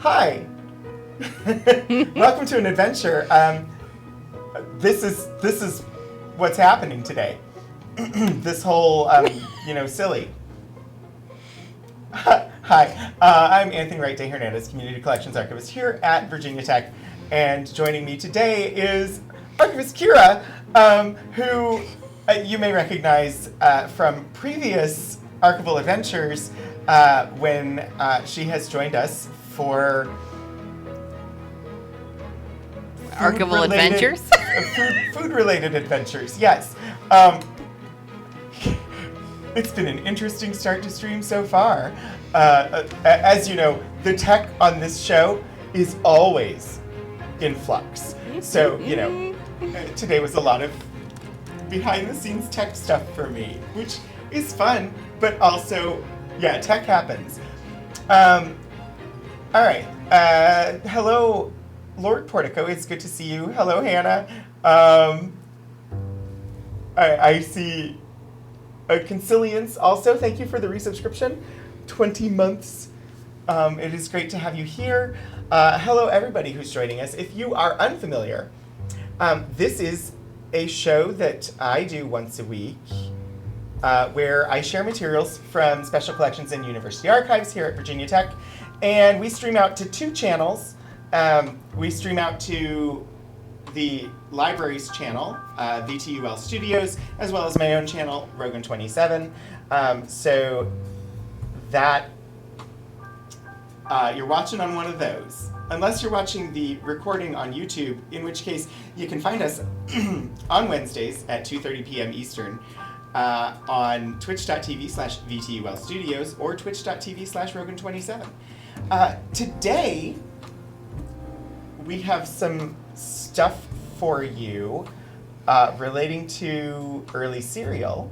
Hi. Welcome to an adventure. This is what's happening today. This whole, silly. Hi, I'm Anthony Wright Day Hernandez, Community Collections Archivist here at Virginia Tech, and joining me today is Archivist Kira, who you may recognize from previous Archival Adventures when she has joined us for Archival Adventures? Food-related adventures, yes. It's been an interesting start to stream so far. As you know, the tech on this show is always in flux. So, today was a lot of behind-the-scenes tech stuff for me, which is fun, but also, tech happens. All right. Hello, Lord Portico. It's good to see you. Hello, Hannah. I see Conciliance also. Thank you for the resubscription. 20 months. It is great to have you here. Hello, everybody who's joining us. If you are unfamiliar, this is a show that I do once a week where I share materials from special collections and university archives here at Virginia Tech. And we stream out to two channels. We stream out to the library's channel, VTUL Studios, as well as my own channel, Rogan 27. So that you're watching on one of those. Unless you're watching the recording on YouTube, in which case you can find us on Wednesdays at 2:30 p.m. Eastern on twitch.tv/VTUL Studios or twitch.tv/Rogan 27. Today, we have some stuff for you relating to early cereal.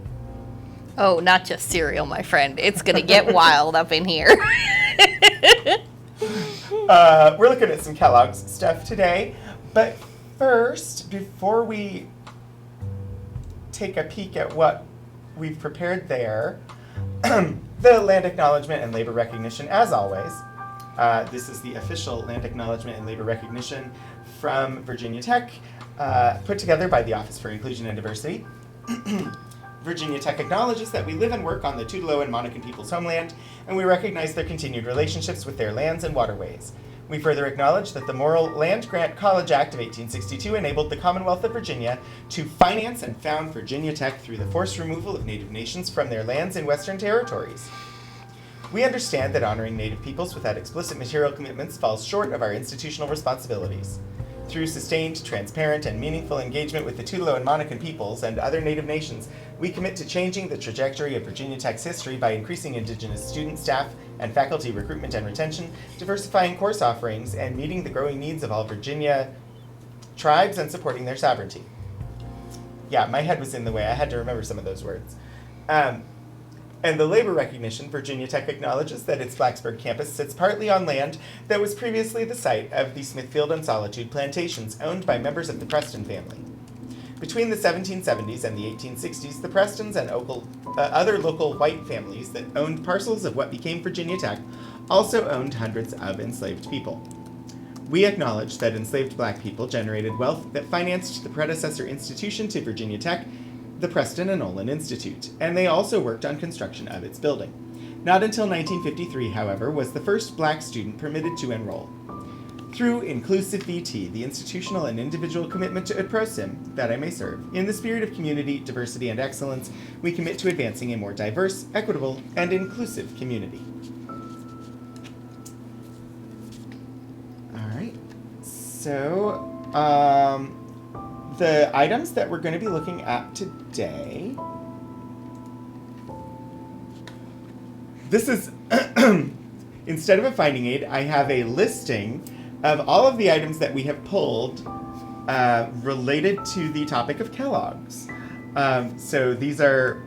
Oh, not just cereal, my friend. It's going to get wild up in here. We're looking at some Kellogg's stuff today. But first, before we take a peek at what we've prepared there, the land acknowledgement and labor recognition, as always. This is the official land acknowledgement and labor recognition from Virginia Tech, put together by the Office for Inclusion and Diversity. Virginia Tech acknowledges that we live and work on the Tutelo and Monacan people's homeland, and we recognize their continued relationships with their lands and waterways. We further acknowledge that the Morrill Land Grant College Act of 1862 enabled the Commonwealth of Virginia to finance and found Virginia Tech through the forced removal of Native nations from their lands in Western territories. We understand that honoring Native peoples without explicit material commitments falls short of our institutional responsibilities. Through sustained, transparent, and meaningful engagement with the Tutelo and Monacan peoples and other Native nations, we commit to changing the trajectory of Virginia Tech's history by increasing Indigenous student, staff, and faculty recruitment and retention, diversifying course offerings, and meeting the growing needs of all Virginia tribes and supporting their sovereignty. Yeah, my head was in the way. I had to remember some of those words. And the labor recognition, Virginia Tech acknowledges that its Blacksburg campus sits partly on land that was previously the site of the Smithfield and Solitude plantations owned by members of the Preston family. Between the 1770s and the 1860s, the Prestons and other local white families that owned parcels of what became Virginia Tech also owned hundreds of enslaved people. We acknowledge that enslaved black people generated wealth that financed the predecessor institution to Virginia Tech, the Preston and Olin Institute, and they also worked on construction of its building. Not until 1953, however, was the first black student permitted to enroll. Through Inclusive VT, the institutional and individual commitment to UPROSIM, that I may serve, in the spirit of community, diversity, and excellence, we commit to advancing a more diverse, equitable, and inclusive community. All right. So, the items that we're going to be looking at today, this is, instead of a finding aid, I have a listing of all of the items that we have pulled related to the topic of Kellogg's. So these are...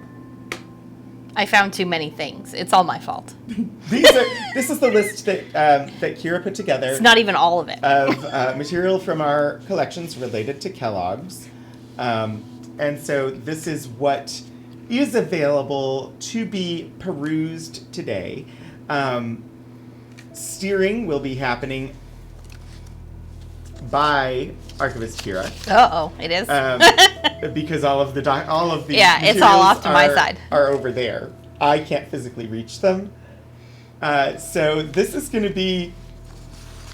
I found too many things. It's all my fault. This is the list that Kira put together. It's not even all of it. Of material from our collections related to Kellogg's. And so this is what is available to be perused today. steering will be happening by Archivist Kira. Uh-oh, it is? Because all of the yeah, it's all off to my side. Are over there. I can't physically reach them. So this is going to be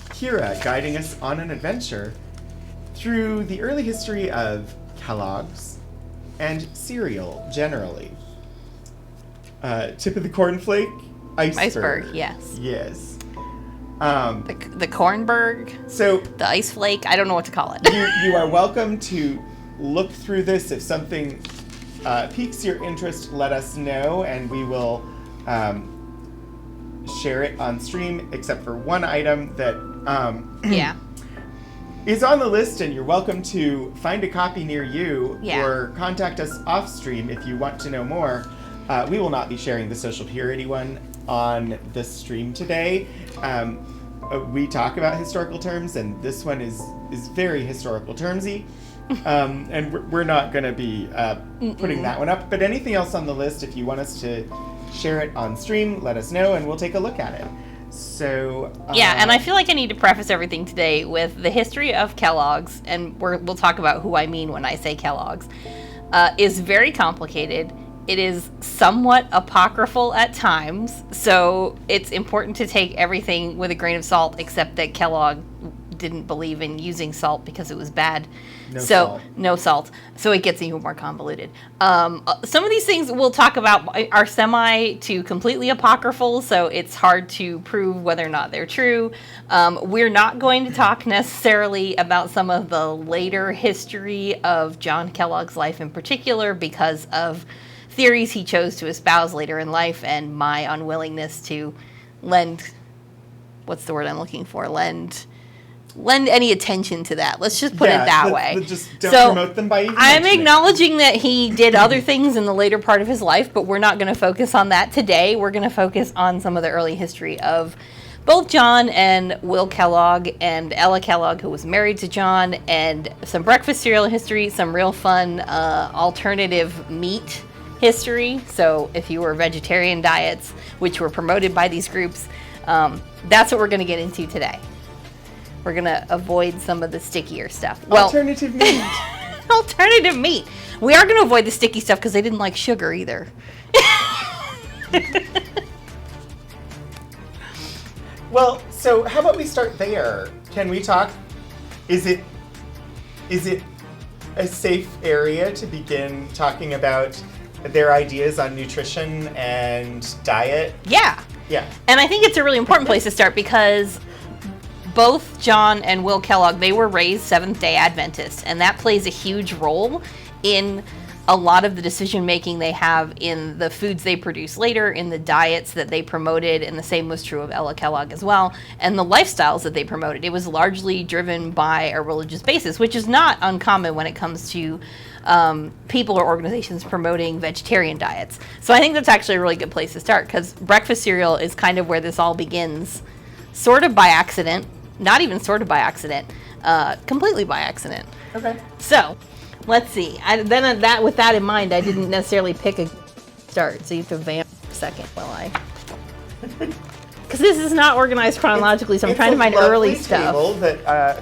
Kira guiding us on an adventure through the early history of Kellogg's and cereal generally. Tip of the cornflake, iceberg. Yes. Yes. The cornberg, So the ice flake, I don't know what to call it. you are welcome to look through this. If something piques your interest, let us know, and we will share it on stream, except for one item that Yeah. is on the list, and you're welcome to find a copy near you Yeah. or contact us off stream if you want to know more. We will not be sharing the social purity one on the stream today. We talk about historical terms, and this one is very historical termsy. And we're not going to be putting that one up. But anything else on the list, if you want us to share it on stream, let us know, and we'll take a look at it. So Yeah, and I feel like I need to preface everything today with the history of Kellogg's, and we'll talk about who I mean when I say Kellogg's, is very complicated. It is somewhat apocryphal at times, so it's important to take everything with a grain of salt, except that Kellogg didn't believe in using salt because it was bad. No salt. So it gets even more convoluted. Some of these things we'll talk about are semi to completely apocryphal, so it's hard to prove whether or not they're true. We're not going to talk necessarily about some of the later history of John Kellogg's life in particular because of theories he chose to espouse later in life and my unwillingness to lend any attention to that. Let's just put it that way. Just don't promote them by even I'm mentioning. acknowledging that he did other things in the later part of his life, but we're not going to focus on that today. We're going to focus on some of the early history of both John and Will Kellogg and Ella Kellogg, who was married to John, and some breakfast cereal history, some real fun alternative meat history. So if you were vegetarian diets, which were promoted by these groups, that's what we're going to get into today. We're going to avoid some of the stickier stuff. Alternative meat. Alternative meat. We are going to avoid the sticky stuff because they didn't like sugar either. Well, so how about we start there? Can we talk? Is it a safe area to begin talking about their ideas on nutrition and diet? Yeah. Yeah. And I think it's a really important place to start because both John and Will Kellogg, they were raised Seventh-day Adventists, and that plays a huge role in a lot of the decision-making they have in the foods they produce later, in the diets that they promoted, and the same was true of Ella Kellogg as well, and the lifestyles that they promoted. It was largely driven by a religious basis, which is not uncommon when it comes to people or organizations promoting vegetarian diets. So I think that's actually a really good place to start, because breakfast cereal is kind of where this all begins, sort of by accident, not even sort of by accident, completely by accident. Okay. So, let's see. With that in mind, I didn't necessarily pick a start, so you have to vamp a second while I... Because this is not organized chronologically, so I'm trying to find early stuff. It's a table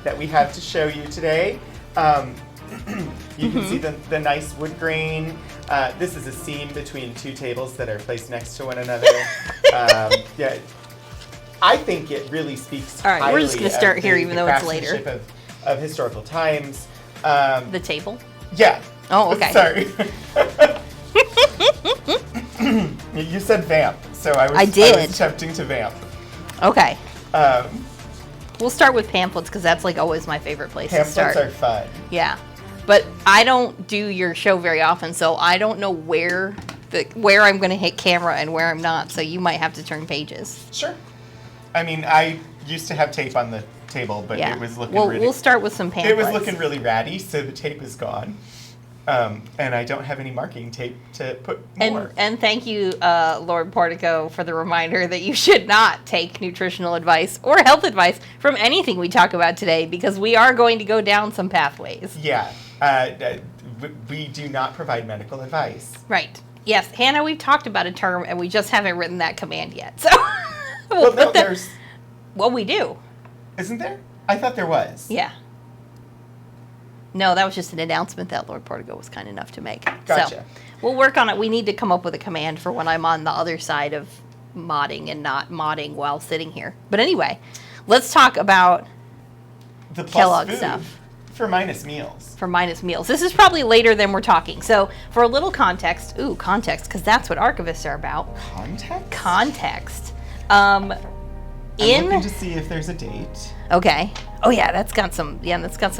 that we have to show you today. You can see the nice wood grain. This is a seam between two tables that are placed next to one another. Yeah. I think it really speaks All right, we're just going to start here, even though it's later. Craftsmanship of historical times. The table? Yeah. Oh, okay. Sorry. You said vamp, so I was attempting to vamp. Okay. We'll start with pamphlets because that's like always my favorite place to start. Pamphlets are fun. Yeah, but I don't do your show very often, so I don't know where I'm going to hit camera and where I'm not. So you might have to turn pages. Sure. I mean, I used to have tape on the table, but it was looking really... We'll start with some pamphlets. It was looking really ratty, so the tape is gone. And I don't have any marking tape to put more. And thank you, Lord Portico, for the reminder that you should not take nutritional advice or health advice from anything we talk about today, because we are going to go down some pathways. Yeah. We do not provide medical advice. Right. Yes. Hannah, we've talked about a term, and we just haven't written that command yet. So Well, no, there's Well, we do. Isn't there? I thought there was. Yeah. No, that was just an announcement that Lord Portigo was kind enough to make. Gotcha. So we'll work on it. We need to come up with a command for when I'm on the other side of modding and not modding while sitting here. But anyway, let's talk about The plus Kellogg food stuff. For minus meals. For minus meals. This is probably later than we're talking. So for a little context, because that's what archivists are about. Context? Context. I'm looking to see if there's a date. Okay. Oh yeah, that's got some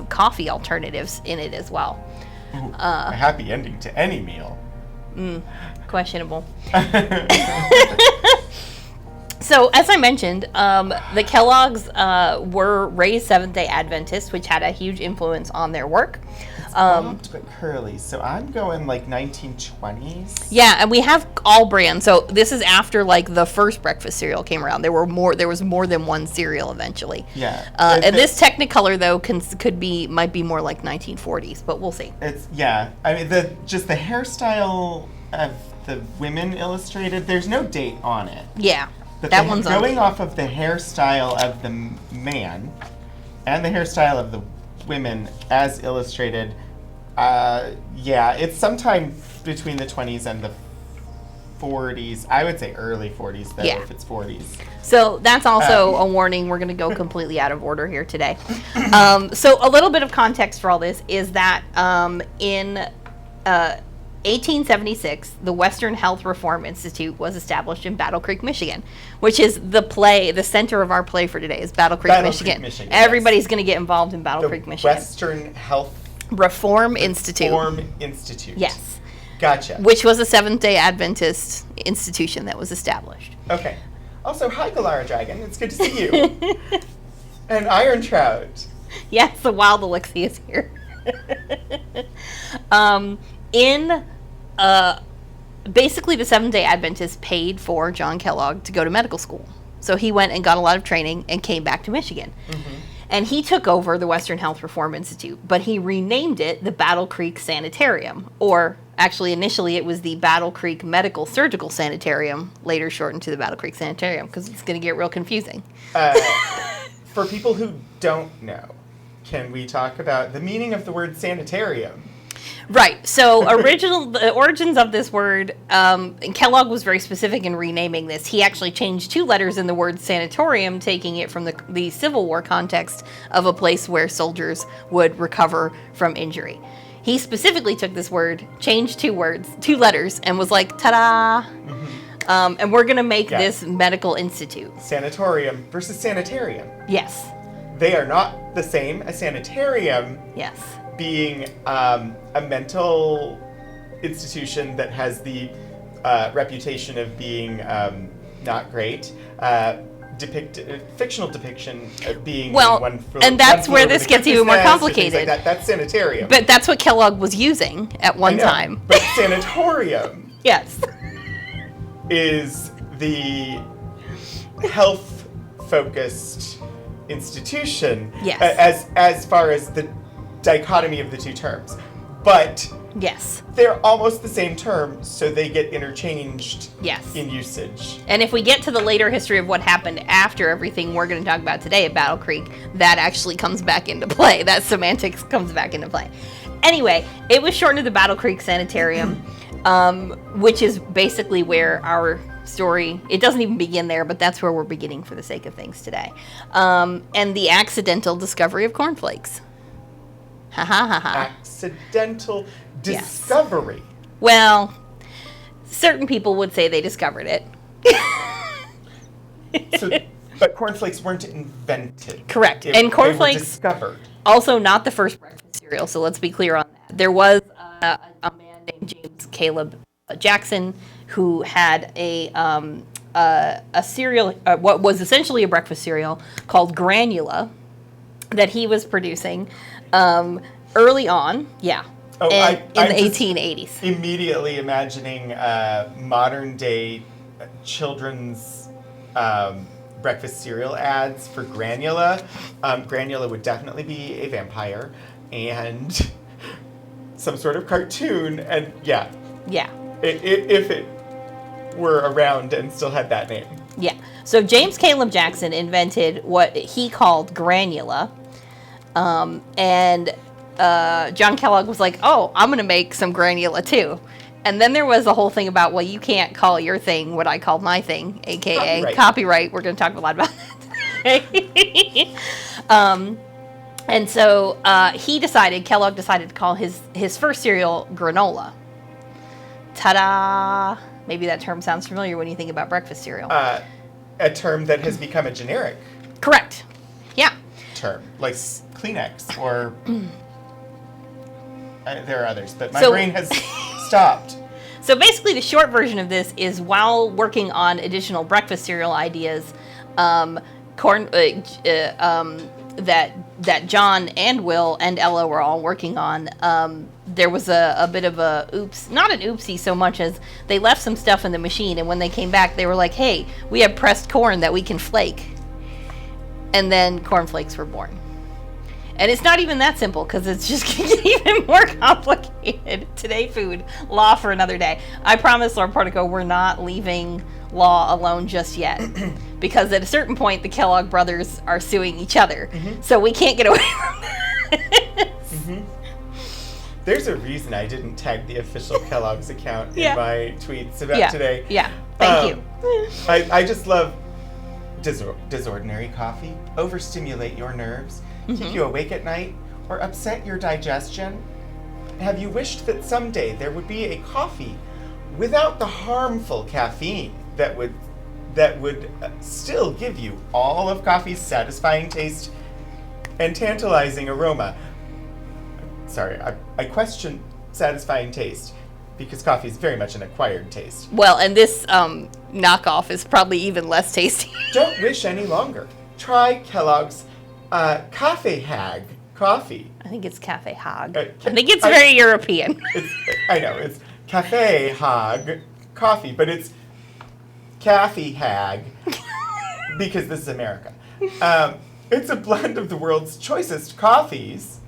coffee alternatives in it as well. Ooh, a happy ending to any meal. Questionable. So, as I mentioned, the Kellogg's were raised Seventh-day Adventists, which had a huge influence on their work. Bobbed but curly, so I'm going like 1920s. Yeah, and we have all brands. So this is after like the first breakfast cereal came around. There was more than one cereal eventually. Yeah. And this Technicolor though might be more like 1940s, but we'll see. I mean the hairstyle of the women illustrated. There's no date on it. Yeah. But that one's going off of the hairstyle of the man and the hairstyle of the women as illustrated. It's sometime between the 20s and the 40s. I would say early 40s, though, if it's 40s. So that's also a warning. We're going to go completely out of order here today. So a little bit of context for all this is that in 1876, the Western Health Reform Institute was established in Battle Creek, Michigan, which is the center of our play for today is Battle Creek, Michigan. Everybody's going to get involved in Battle Creek, Michigan. Western Health Reform Institute. Yes. Gotcha. Which was a Seventh-day Adventist institution that was established. Okay. Also, hi, Galara Dragon. It's good to see you. And Iron Trout. Yes, the Wild Elixir is here. Basically, the Seventh-day Adventists paid for John Kellogg to go to medical school. So he went and got a lot of training and came back to Michigan. Mm-hmm. And he took over the Western Health Reform Institute, but he renamed it the Battle Creek Sanitarium. Or, actually, initially it was the Battle Creek Medical Surgical Sanitarium, later shortened to the Battle Creek Sanitarium, because it's going to get real confusing. For people who don't know, can we talk about the meaning of the word sanitarium? Right. So the origins of this word, Kellogg was very specific in renaming this. He actually changed 2 letters in the word sanatorium, taking it from the Civil War context of a place where soldiers would recover from injury. He specifically took this word, changed 2 letters, and was like, ta-da! Mm-hmm. And we're going to make this medical institute. Sanatorium versus sanitarium. Yes. They are not the same. A sanitarium. Yes. Being a mental institution that has the reputation of being not great, fictional depiction of being one floor. And that's where this gets even more complicated. Like that's sanitarium. But that's what Kellogg was using at one time. But sanatorium yes. is the health-focused institution as far as the dichotomy of the 2 terms. But yes, they're almost the same term, so they get interchanged in usage. And if we get to the later history of what happened after everything we're going to talk about today at Battle Creek, that actually comes back into play. That semantics comes back into play. Anyway, it was shortened to the Battle Creek Sanitarium, which is basically where our story, it doesn't even begin there, but that's where we're beginning for the sake of things today. And the accidental discovery of cornflakes. Ha ha ha ha. Accidental discovery. Yes. Well, certain people would say they discovered it. But cornflakes weren't invented. Correct. And cornflakes were discovered. Also not the first breakfast cereal, so let's be clear on that. There was a man named James Caleb Jackson who had a cereal, what was essentially a breakfast cereal called Granula that he was producing early on, in the 1880s. Immediately imagining modern day children's breakfast cereal ads for Granula. Granula would definitely be a vampire and some sort of cartoon, and if it were around and still had that name. Yeah. So James Caleb Jackson invented what he called granula. And John Kellogg was like, oh, I'm going to make some granula too. And then there was a whole thing about, well, you can't call your thing what I called my thing, a.k.a. copyright. We're going to talk a lot about that today. And so Kellogg decided to call his first cereal granola. Ta-da! Maybe that term sounds familiar when you think about breakfast cereal. A term that has become a generic. Correct. Yeah. Term, like Kleenex or... there are others, but my brain has stopped. So basically the short version of this is while working on additional breakfast cereal ideas, that John and Will and Ella were all working on, there was a bit of a oops, not an oopsie so much as they left some stuff in the machine, and when they came back they were like, hey, we have pressed corn that we can flake. And then cornflakes were born. And it's not even that simple, because it's just going to get even more complicated. Today food, law for another day. I promise, Lord Portico, we're not leaving law alone just yet. Because at a certain point, the Kellogg brothers are suing each other. Mm-hmm. So we can't get away from that. Mm-hmm. There's a reason I didn't tag the official Kellogg's account in my tweets about today. Yeah, thank you. I just love, does ordinary coffee overstimulate your nerves? Keep you awake at night, or upset your digestion? Have you wished that someday there would be a coffee without the harmful caffeine that would still give you all of coffee's satisfying taste and tantalizing aroma? Sorry, I question satisfying taste because coffee is very much an acquired taste. Well, and this knockoff is probably even less tasty. Don't wish any longer. Try Kellogg's Cafe Hag coffee. I think it's Cafe Hag. I think it's very European. I know, it's Cafe Hag coffee, but it's Cafe Hag because this is America. It's a blend of the world's choicest coffees,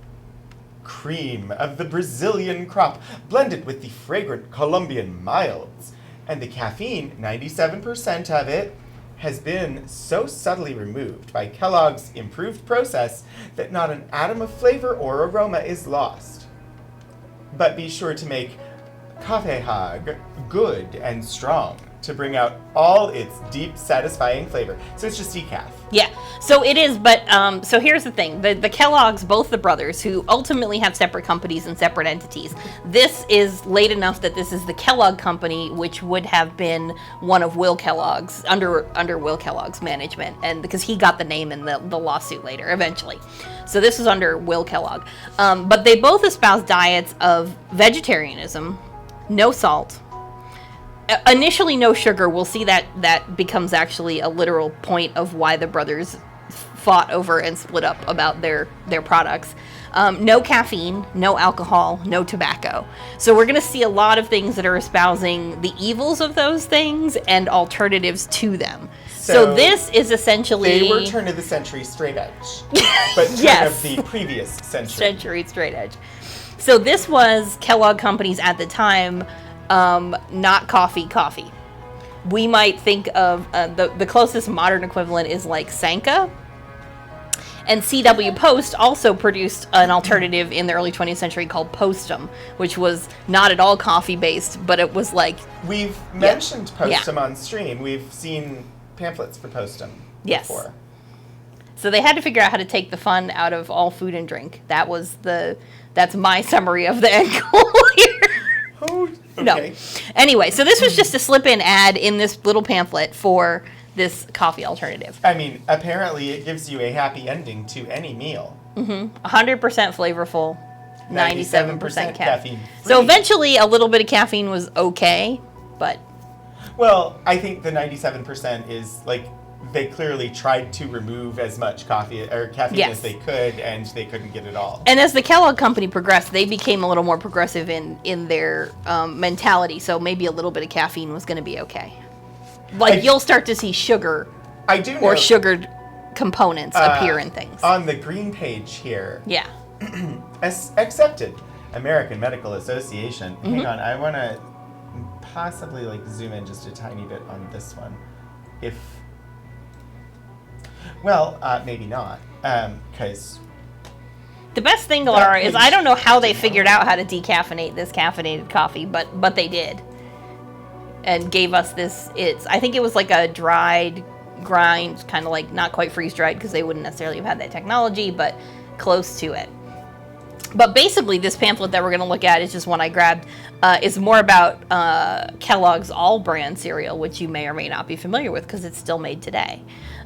cream of the Brazilian crop, blended with the fragrant Colombian milds. And the caffeine, 97% of it, has been so subtly removed by Kellogg's improved process that not an atom of flavor or aroma is lost. But be sure to make Cafe Hag good and strong to bring out all its deep, satisfying flavor. So it's just decaf. Yeah, so it is, but so here's the thing. The Kellogg's, both the brothers, who ultimately have separate companies and separate entities, this is late enough that this is the Kellogg Company, which would have been one of Will Kellogg's, under Will Kellogg's management, and because he got the name in the lawsuit later, eventually. So this was under Will Kellogg. But they both espouse diets of vegetarianism, no salt, initially no sugar. We'll see that becomes actually a literal point of why the brothers fought over and split up about their products. No caffeine, no alcohol, no tobacco. So we're going to see a lot of things that are espousing the evils of those things and alternatives to them. So this is essentially... They were turn of the century straight edge, but turn of the previous century straight edge. So this was Kellogg Company's at the time... not coffee. We might think of the closest modern equivalent is like Sanka. And C.W. Post also produced an alternative in the early 20th century called Postum, which was not at all coffee-based, but it was like... We've mentioned Postum on stream. We've seen pamphlets for Postum before. So they had to figure out how to take the fun out of all food and drink. That's my summary of the end goal here. Oh, okay. No. Anyway, so this was just a slip-in ad in this little pamphlet for this coffee alternative. I mean, apparently it gives you a happy ending to any meal. 100% flavorful, 97% caffeine. Free. So eventually a little bit of caffeine was okay, but... Well, I think the 97% is like... They clearly tried to remove as much caffeine as they could, and they couldn't get it all. And as the Kellogg Company progressed, they became a little more progressive in their mentality. So maybe a little bit of caffeine was going to be okay. Like you'll start to see sugar, or sugared components appear in things. On the green page here. Yeah. Accepted. American Medical Association. Hang on, I want to possibly like zoom in just a tiny bit on this one. Maybe not, because the best thing, Laura, is I don't know how they figured out how to decaffeinate this caffeinated coffee, but they did, and gave us this. I think it was like a dried grind, kind of like not quite freeze dried because they wouldn't necessarily have had that technology, but close to it. But basically, this pamphlet that we're going to look at is just one I grabbed. Is more about Kellogg's All Brand cereal, which you may or may not be familiar with because it's still made today.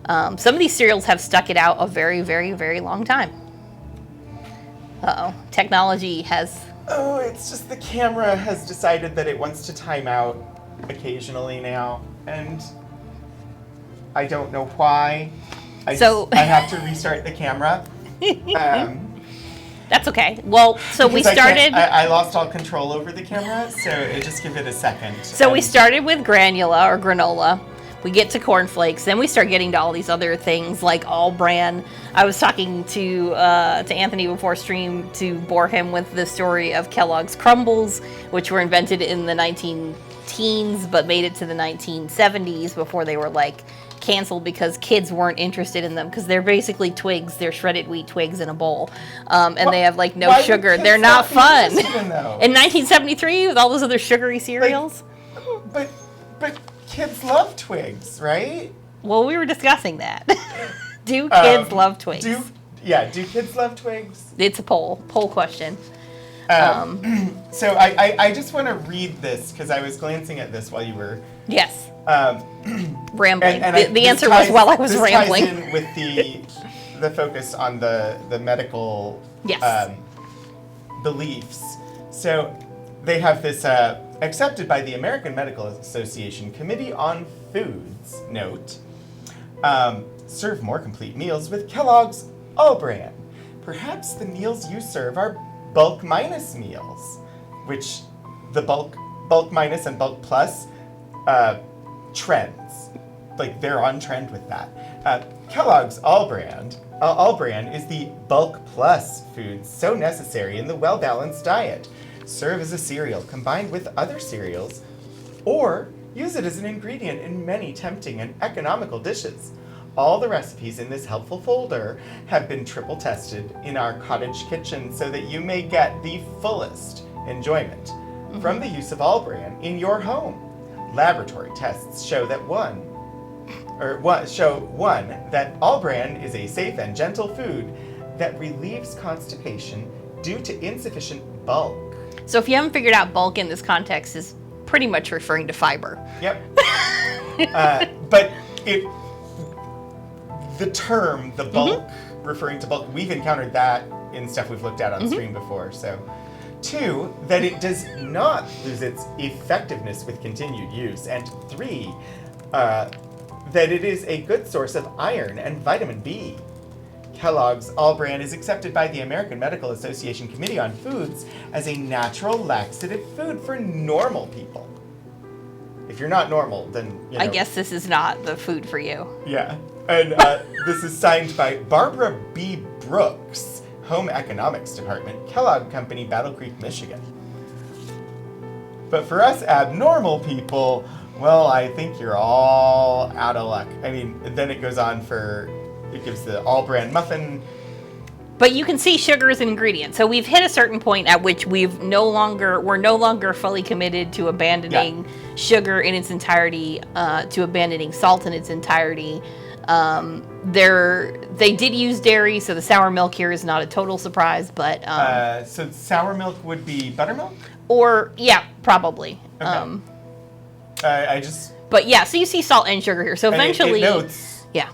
Some of these cereals have stuck it out a very, very, very long time. Uh-oh. Technology has... Oh, it's just the camera has decided that it wants to time out occasionally now, and I don't know why. I have to restart the camera. That's okay. Well, so we started... I lost all control over the camera, so just give it a second. So we started with granula or granola. We get to cornflakes, then we start getting to all these other things like All Brand. I was talking to Anthony before stream to bore him with the story of Kellogg's Crumbles, which were invented in the 19-teens, but made it to the 1970s before they were like canceled because kids weren't interested in them because they're basically twigs. They're shredded wheat twigs in a bowl, and they have like no sugar. They're not fun. In 1973, with all those other sugary cereals. But kids love twigs, right? Well, we were discussing that. Do kids love twigs? Do kids love twigs? It's a poll question. So I just want to read this because I was glancing at this while you were... Yes. Rambling. And the answer was while I was rambling. This ties in with the focus on the medical beliefs. So they have this accepted by the American Medical Association Committee on Foods note, serve more complete meals with Kellogg's All Brand. Perhaps the meals you serve are bulk minus meals, which the bulk minus and bulk plus trends. Like they're on trend with that. Kellogg's All Brand is the bulk plus food so necessary in the well-balanced diet. Serve as a cereal combined with other cereals, or use it as an ingredient in many tempting and economical dishes. All the recipes in this helpful folder have been triple tested in our cottage kitchen so that you may get the fullest enjoyment from the use of All Brand in your home. Laboratory tests show that that All Brand is a safe and gentle food that relieves constipation due to insufficient bulk. So if you haven't figured out, bulk in this context is pretty much referring to fiber. Yep. But the term, the bulk, referring to bulk, we've encountered that in stuff we've looked at on stream before. So, 2, that it does not lose its effectiveness with continued use. And 3, that it is a good source of iron and vitamin B. Kellogg's All Brand is accepted by the American Medical Association Committee on Foods as a natural laxative food for normal people. If you're not normal, then, I guess this is not the food for you. Yeah. And this is signed by Barbara B. Brooks, Home Economics Department, Kellogg Company, Battle Creek, Michigan. But for us abnormal people, well, I think you're all out of luck. I mean, then it goes on it gives the All Brand muffin. But you can see sugar is an ingredient. So we've hit a certain point at which we're no longer fully committed to abandoning sugar in its entirety, to abandoning salt in its entirety. They did use dairy, so the sour milk here is not a total surprise, but... so sour milk would be buttermilk? Or, yeah, probably. Okay. But yeah, so you see salt and sugar here. So eventually... It notes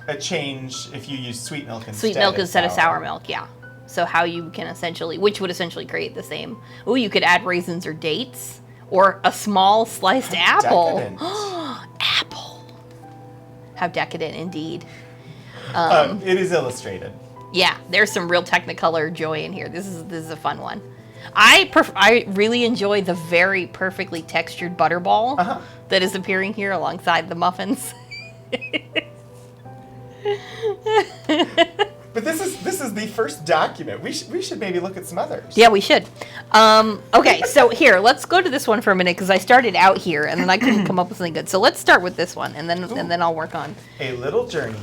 a change if you use sweet milk instead of sour milk, yeah. So how you can which would essentially create the same. Oh, you could add raisins or dates, or a small sliced apple. Apple. How decadent indeed. It is illustrated. Yeah, there's some real Technicolor joy in here. This is a fun one. I really enjoy the very perfectly textured butterball that is appearing here alongside the muffins. But this is the first document. We should maybe look at some others. Yeah, we should. Okay, so here, let's go to this one for a minute because I started out here and then I couldn't come up with something good. So let's start with this one, and then I'll work on A Little Journey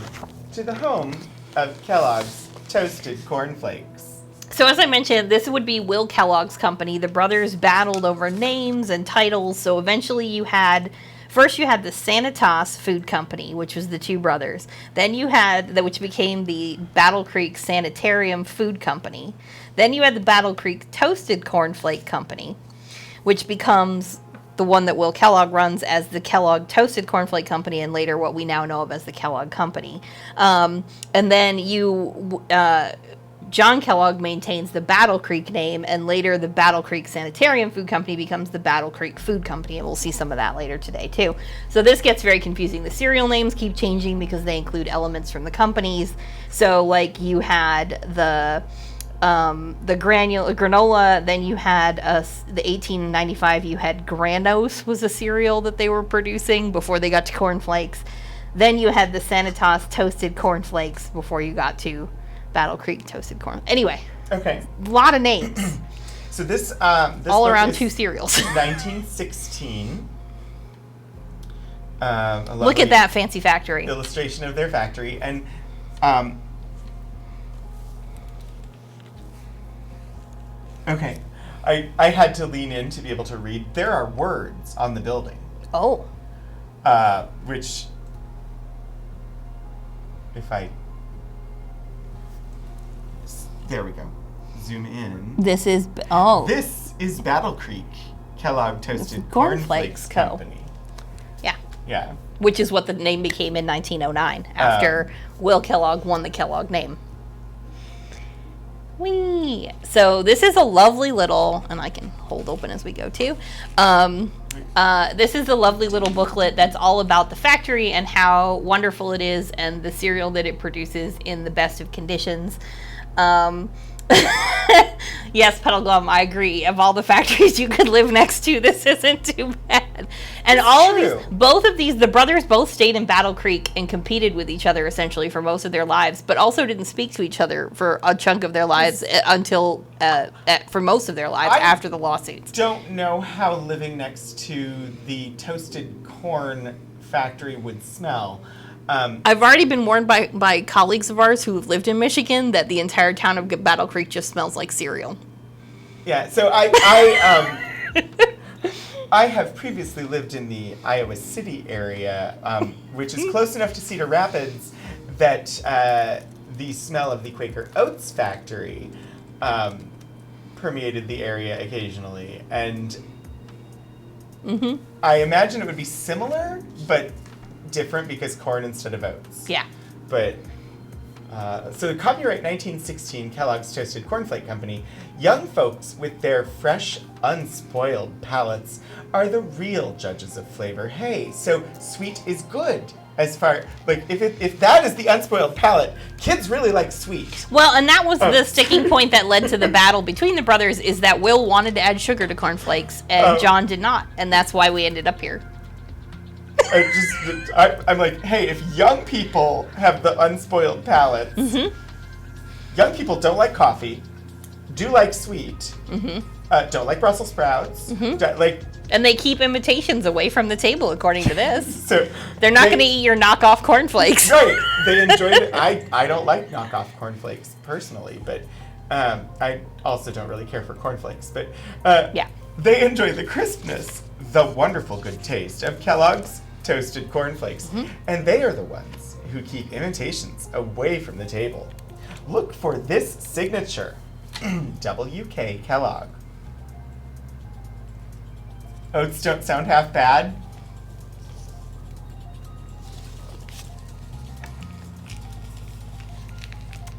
to the Home of Kellogg's Toasted Cornflakes. So as I mentioned, this would be Will Kellogg's company. The brothers battled over names and titles. So eventually you had the Sanitas Food Company, which was the two brothers. Then you had which became the Battle Creek Sanitarium Food Company. Then you had the Battle Creek Toasted Cornflake Company, which becomes the one that Will Kellogg runs as the Kellogg Toasted Cornflake Company, and later what we now know of as the Kellogg Company. And then John Kellogg maintains the Battle Creek name, and later the Battle Creek Sanitarium Food Company becomes the Battle Creek Food Company, and we'll see some of that later today too. So this gets very confusing. The cereal names keep changing because they include elements from the companies. So like you had the granola, then you had the 1895, you had Granos was a cereal that they were producing before they got to cornflakes. Then you had the Sanitas Toasted Cornflakes before you got to Battle Creek Toasted Corn. Anyway. Okay. A lot of names. So this all around two cereals. 1916. Look at that fancy factory. Illustration of their factory. And okay. I had to lean in to be able to read. There are words on the building. Oh. Which, if I... There we go. Zoom in. This is Battle Creek Kellogg Toasted Cornflakes Company. Yeah. Yeah. Which is what the name became in 1909 after Will Kellogg won the Kellogg name. Whee! So this is a lovely little, and I can hold open as we go too. This is a lovely little booklet that's all about the factory and how wonderful it is and the cereal that it produces in the best of conditions. Yes, Petal Glum, I agree. Of all the factories you could live next to, this isn't too bad. And both of these, the brothers both stayed in Battle Creek and competed with each other essentially for most of their lives, but also didn't speak to each other for a chunk of their lives until, for most of their lives after the lawsuits. Don't know how living next to the toasted corn factory would smell. I've already been warned by colleagues of ours who have lived in Michigan that the entire town of Battle Creek just smells like cereal. Yeah, so I have previously lived in the Iowa City area, which is close enough to Cedar Rapids that the smell of the Quaker Oats factory permeated the area occasionally. And I imagine it would be similar, but different because corn instead of oats. Yeah. But, so copyright 1916, Kellogg's Toasted Cornflake Company. Young folks with their fresh, unspoiled palates are the real judges of flavor. Hey, so sweet is good. As far, like, if that is the unspoiled palate, kids really like sweet. Well, and that was the sticking point that led to the battle between the brothers, is that Will wanted to add sugar to cornflakes, and John did not. And that's why we ended up here. I'm like, hey, if young people have the unspoiled palates, young people don't like coffee, do like sweet, don't like Brussels sprouts, and they keep imitations away from the table, according to this. So they're not going to eat your knockoff cornflakes. Right. They enjoy it. I don't like knockoff cornflakes personally, but I also don't really care for cornflakes. But yeah, they enjoy the crispness, the wonderful good taste of Kellogg's Toasted Cornflakes. And they are the ones who keep imitations away from the table. Look for this signature. W.K. Kellogg. Oats don't sound half bad.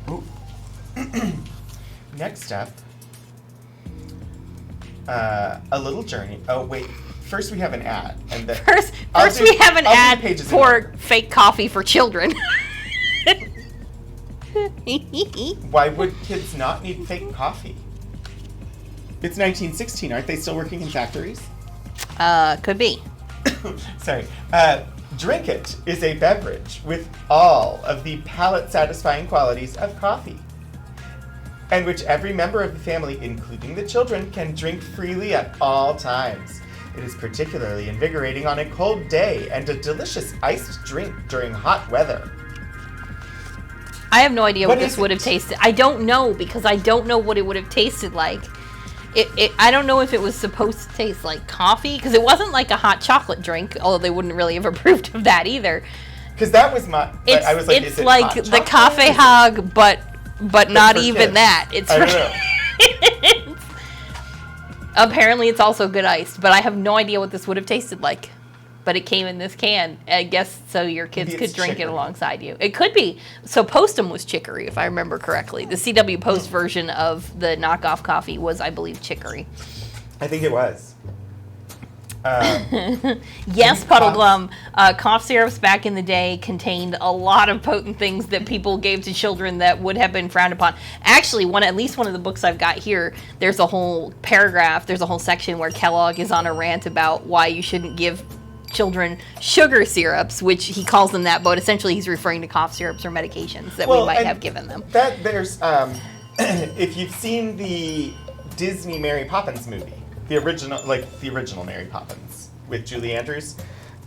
Ooh. Next up, a little journey. Oh, wait. First, we have an ad. And first we have an ad for fake coffee for children. Why would kids not need fake coffee? It's 1916. Aren't they still working in factories? Could be. Sorry. Drink It is a beverage with all of the palate-satisfying qualities of coffee, and which every member of the family, including the children, can drink freely at all times. It is particularly invigorating on a cold day and a delicious iced drink during hot weather. I have no idea what What this is would it? have tasted. I don't know, because I don't know what it would have tasted like. I don't know if it was supposed to taste like coffee, because it wasn't like a hot chocolate drink, although they wouldn't really have approved of that either. Because that was my... It's, I was like, it's is it like hot the chocolate? cafe hog, but not for even kids. that. It's I for don't know. kids. Apparently it's also good iced, but I have no idea what this would have tasted like. But it came in this can, I guess, so your kids Maybe could it's drink it chicory. alongside you. It could be. So Postum was chicory, if I remember correctly. The CW Post version of the knockoff coffee was, I believe, chicory. I think it was. Yes, Any Puddle coughs? Glum. Cough syrups back in the day contained a lot of potent things that people gave to children that would have been frowned upon. Actually, at least one of the books I've got here, there's a whole paragraph, there's a whole section where Kellogg is on a rant about why you shouldn't give children sugar syrups, which he calls them that, but essentially he's referring to cough syrups or medications that we might and have given them. That there's, if you've seen the Disney Mary Poppins movie, the original Mary Poppins with Julie Andrews,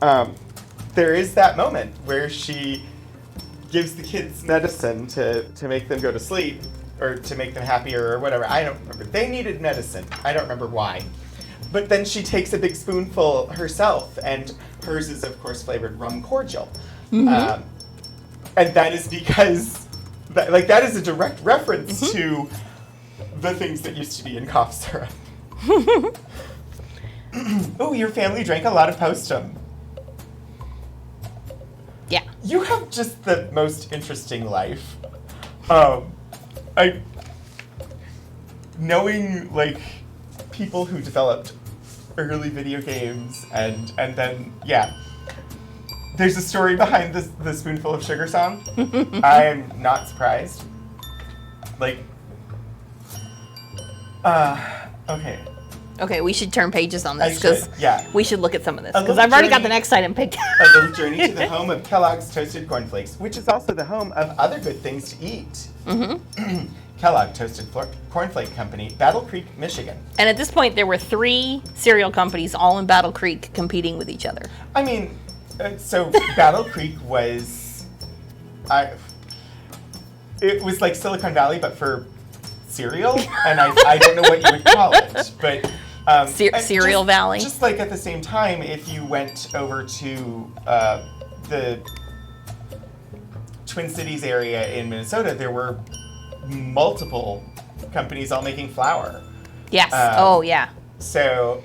there is that moment where she gives the kids medicine to make them go to sleep or to make them happier or whatever. I don't remember. They needed medicine. I don't remember why. But then she takes a big spoonful herself, and hers is, of course, flavored rum cordial. And that is because, that is a direct reference to the things that used to be in cough syrup. Oh, your family drank a lot of Postum. Yeah. You have just the most interesting life. Knowing, people who developed early video games and then, yeah. There's a story behind the spoonful of sugar song. I'm not surprised. Okay. Okay, we should turn pages on I this, because should, yeah. we should look at some of this, A because little I've already got the journey- next item picked out. A little journey to the home of Kellogg's Toasted Cornflakes, which is also the home of other good things to eat. Kellogg Toasted Cornflake Company, Battle Creek, Michigan. And at this point, there were 3 cereal companies all in Battle Creek competing with each other. I mean, so Battle Creek was, it was like Silicon Valley, but for cereal, and I don't know what you would call it, but Cereal Valley. Just like at the same time, if you went over to the Twin Cities area in Minnesota, there were multiple companies all making flour. Yes. Oh, yeah. So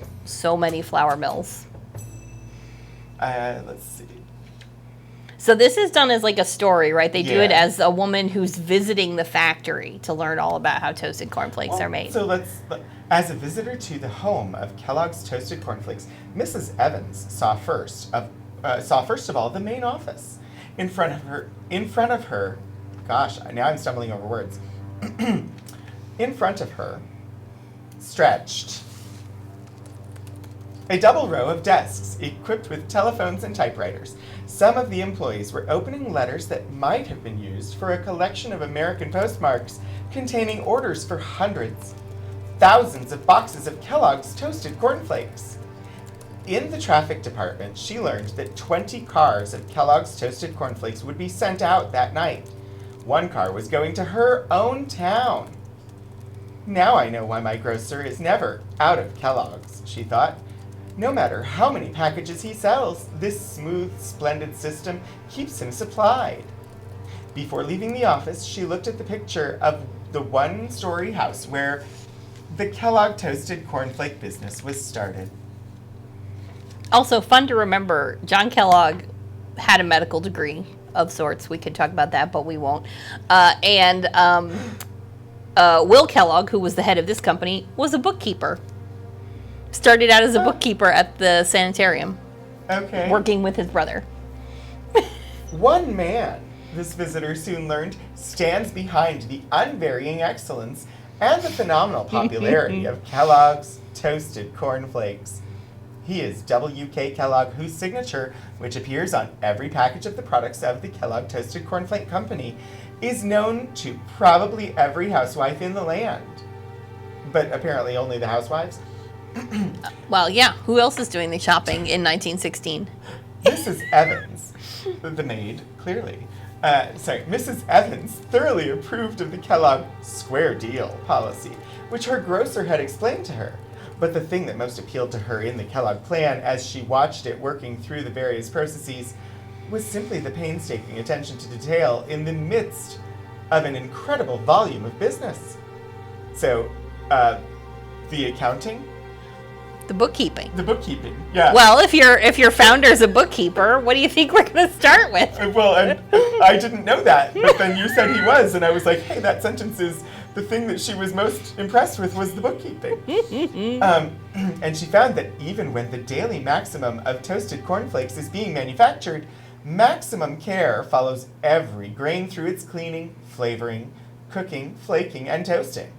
many flour mills. let's see. So this is done as like a story, right? They do it Yeah. as a woman who's visiting the factory to learn all about how toasted cornflakes are made. So as a visitor to the home of Kellogg's Toasted Cornflakes, Mrs. Evans saw first of all the main office. In front of her, gosh, now I'm stumbling over words. In front of her, stretched a double row of desks equipped with telephones and typewriters. Some of the employees were opening letters that might have been used for a collection of American postmarks containing orders for thousands of boxes of Kellogg's Toasted Cornflakes. In the traffic department, she learned that 20 cars of Kellogg's Toasted Cornflakes would be sent out that night. One car was going to her own town. Now I know why my grocer is never out of Kellogg's, she thought. No matter how many packages he sells, this smooth, splendid system keeps him supplied. Before leaving the office, she looked at the picture of the one-story house where the Kellogg Toasted Cornflake business was started. Also, fun to remember, John Kellogg had a medical degree of sorts. We could talk about that, but we won't. Will Kellogg, who was the head of this company, was a bookkeeper. Started out as a bookkeeper at the sanitarium, Okay. working with his brother. One man, this visitor soon learned, stands behind the unvarying excellence and the phenomenal popularity of Kellogg's Toasted Cornflakes. He is W.K. Kellogg, whose signature, which appears on every package of the products of the Kellogg Toasted Cornflake Company, is known to probably every housewife in the land. But apparently only the housewives. Well, yeah. Who else is doing the shopping in 1916? Mrs. Evans, the maid, clearly. Mrs. Evans thoroughly approved of the Kellogg square deal policy, which her grocer had explained to her. But the thing that most appealed to her in the Kellogg plan, as she watched it working through the various processes, was simply the painstaking attention to detail in the midst of an incredible volume of business. So, the accounting? The bookkeeping. The bookkeeping, yeah. Well, if your founder's a bookkeeper, what do you think we're going to start with? Well, and I didn't know that, but then you said he was, and I was like, hey, that sentence is the thing that she was most impressed with was the bookkeeping. And she found that even when the daily maximum of toasted cornflakes is being manufactured, maximum care follows every grain through its cleaning, flavoring, cooking, flaking, and toasting.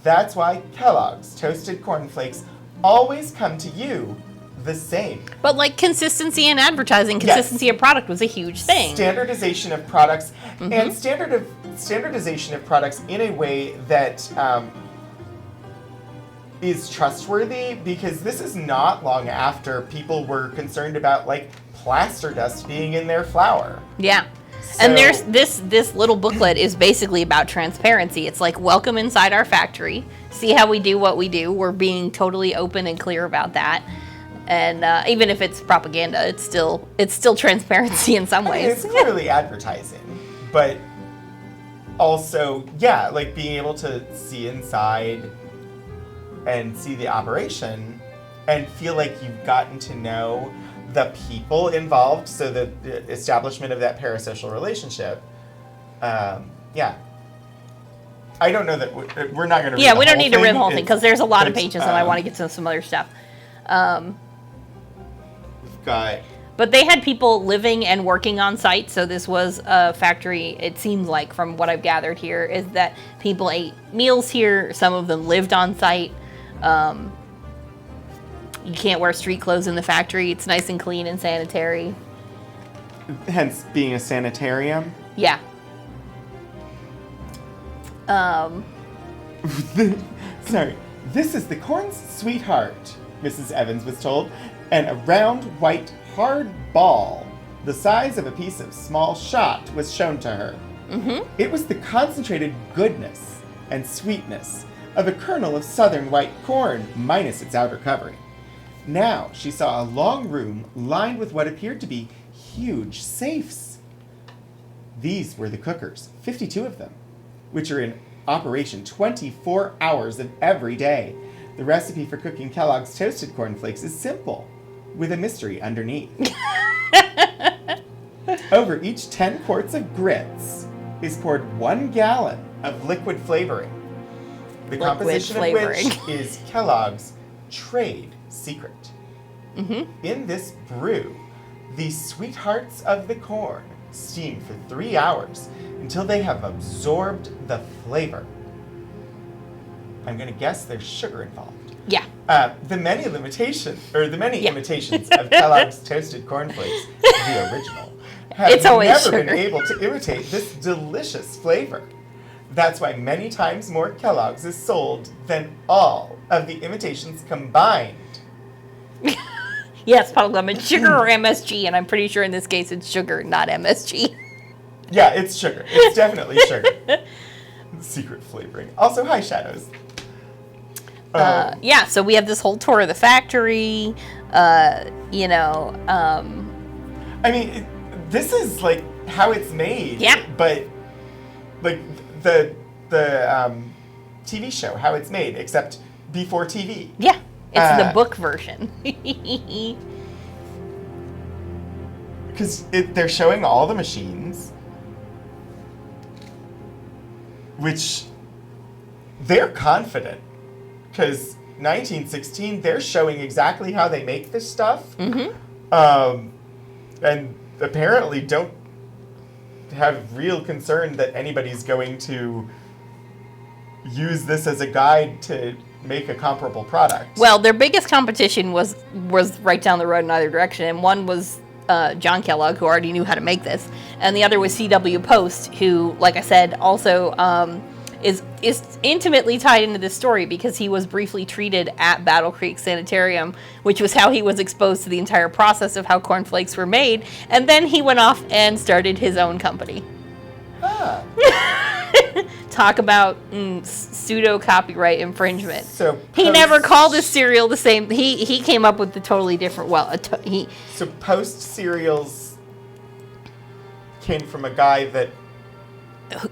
That's why Kellogg's Toasted Cornflakes always come to you the same. But like consistency in advertising, consistency of product was a huge thing. Standardization of products, and standardization of products in a way that is trustworthy, because this is not long after people were concerned about like plaster dust being in their flour. Yeah. So, and there's this little booklet is basically about transparency. It's like, welcome inside our factory. See how we do what we do. We're being totally open and clear about that. And even if it's propaganda, it's still transparency in some ways. It's clearly advertising, but also, yeah, like being able to see inside and see the operation and feel like you've gotten to know the people involved, so the establishment of that parasocial relationship. Yeah. I don't know that we're not going to read Yeah, the we don't whole need to read the whole thing. thing because there's a lot of but, pages and I want to get to some other stuff. We've got... But they had people living and working on site, so this was a factory, it seems like, from what I've gathered here, is that people ate meals here, some of them lived on site. You can't wear street clothes in the factory. It's nice and clean and sanitary. Hence being a sanitarium. Yeah. Sorry. This is the corn's sweetheart, Mrs. Evans was told, and a round, white, hard ball, the size of a piece of small shot, was shown to her. It was the concentrated goodness and sweetness of a kernel of southern white corn, minus its outer covering. Now she saw a long room lined with what appeared to be huge safes. These were the cookers, 52 of them, which are in operation 24 hours of every day. The recipe for cooking Kellogg's Toasted Cornflakes is simple, with a mystery underneath. Over each 10 quarts of grits is poured 1 gallon of liquid flavoring, the composition of which is Kellogg's trade secret. In this brew, the sweethearts of the corn steam for 3 hours until they have absorbed the flavor. I'm going to guess there's sugar involved. Yeah. The many imitations of Kellogg's Toasted Cornflakes, the original, have never been able to imitate this delicious flavor. That's why many times more Kellogg's is sold than all of the imitations combined. Yes, probably sugar or MSG, and I'm pretty sure in this case it's sugar, not MSG. Yeah, it's sugar. It's definitely sugar. Secret flavoring. Also, high shadows. Yeah, so we have this whole tour of the factory, I mean, this is like how it's made. Yeah. But like the TV show, how it's made, except before TV. Yeah, it's the book version. Because they're showing all the machines, which they're confident. Because 1916, they're showing exactly how they make this stuff. And apparently don't have real concern that anybody's going to use this as a guide to make a comparable product. Well, their biggest competition was right down the road in either direction, and one was John Kellogg, who already knew how to make this, and the other was C.W. Post, who, like I said, also is intimately tied into this story because he was briefly treated at Battle Creek Sanitarium, which was how he was exposed to the entire process of how cornflakes were made, and then he went off and started his own company. Ah. Talk about pseudo copyright infringement. So he never called his cereal the same. He came up with the totally different. So Post cereals came from a guy that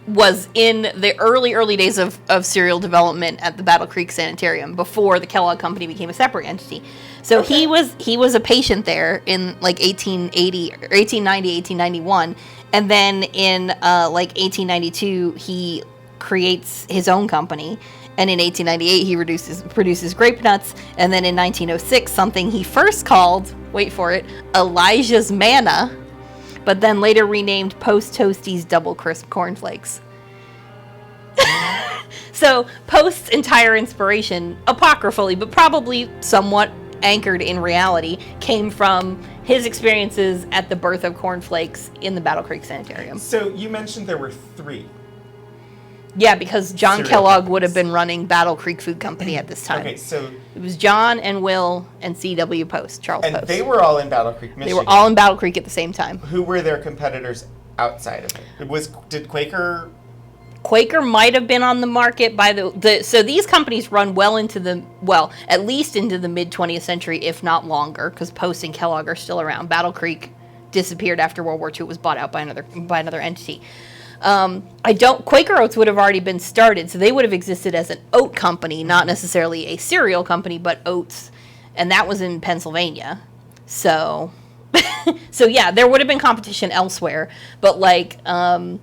was in the early days of cereal development at the Battle Creek Sanitarium before the Kellogg Company became a separate entity. So he was a patient there in like 1880 or 1890, 1891, and then in like 1892 he creates his own company, and in 1898 he produces grape nuts, and then in 1906 something he first called, wait for it, Elijah's Manna, but then later renamed Post Toasties Double Crisp Cornflakes. So Post's entire inspiration, apocryphally, but probably somewhat anchored in reality, came from his experiences at the birth of cornflakes in the Battle Creek Sanitarium. So you mentioned there were 3. Yeah, because John cereal Kellogg companies would have been running Battle Creek Food Company at this time. Okay, so it was John and Will and C.W. Post, Charles and Post. they were all in Battle Creek, Michigan. They were all in Battle Creek at the same time. Who were their competitors outside of it? Did Quaker? Quaker might have been on the market by so these companies run at least into the mid 20th century, if not longer, because Post and Kellogg are still around. Battle Creek disappeared after World War II. It was bought out by another entity. Quaker Oats would have already been started, so they would have existed as an oat company, not necessarily a cereal company, but oats, and that was in Pennsylvania. So, so yeah, there would have been competition elsewhere, but like, and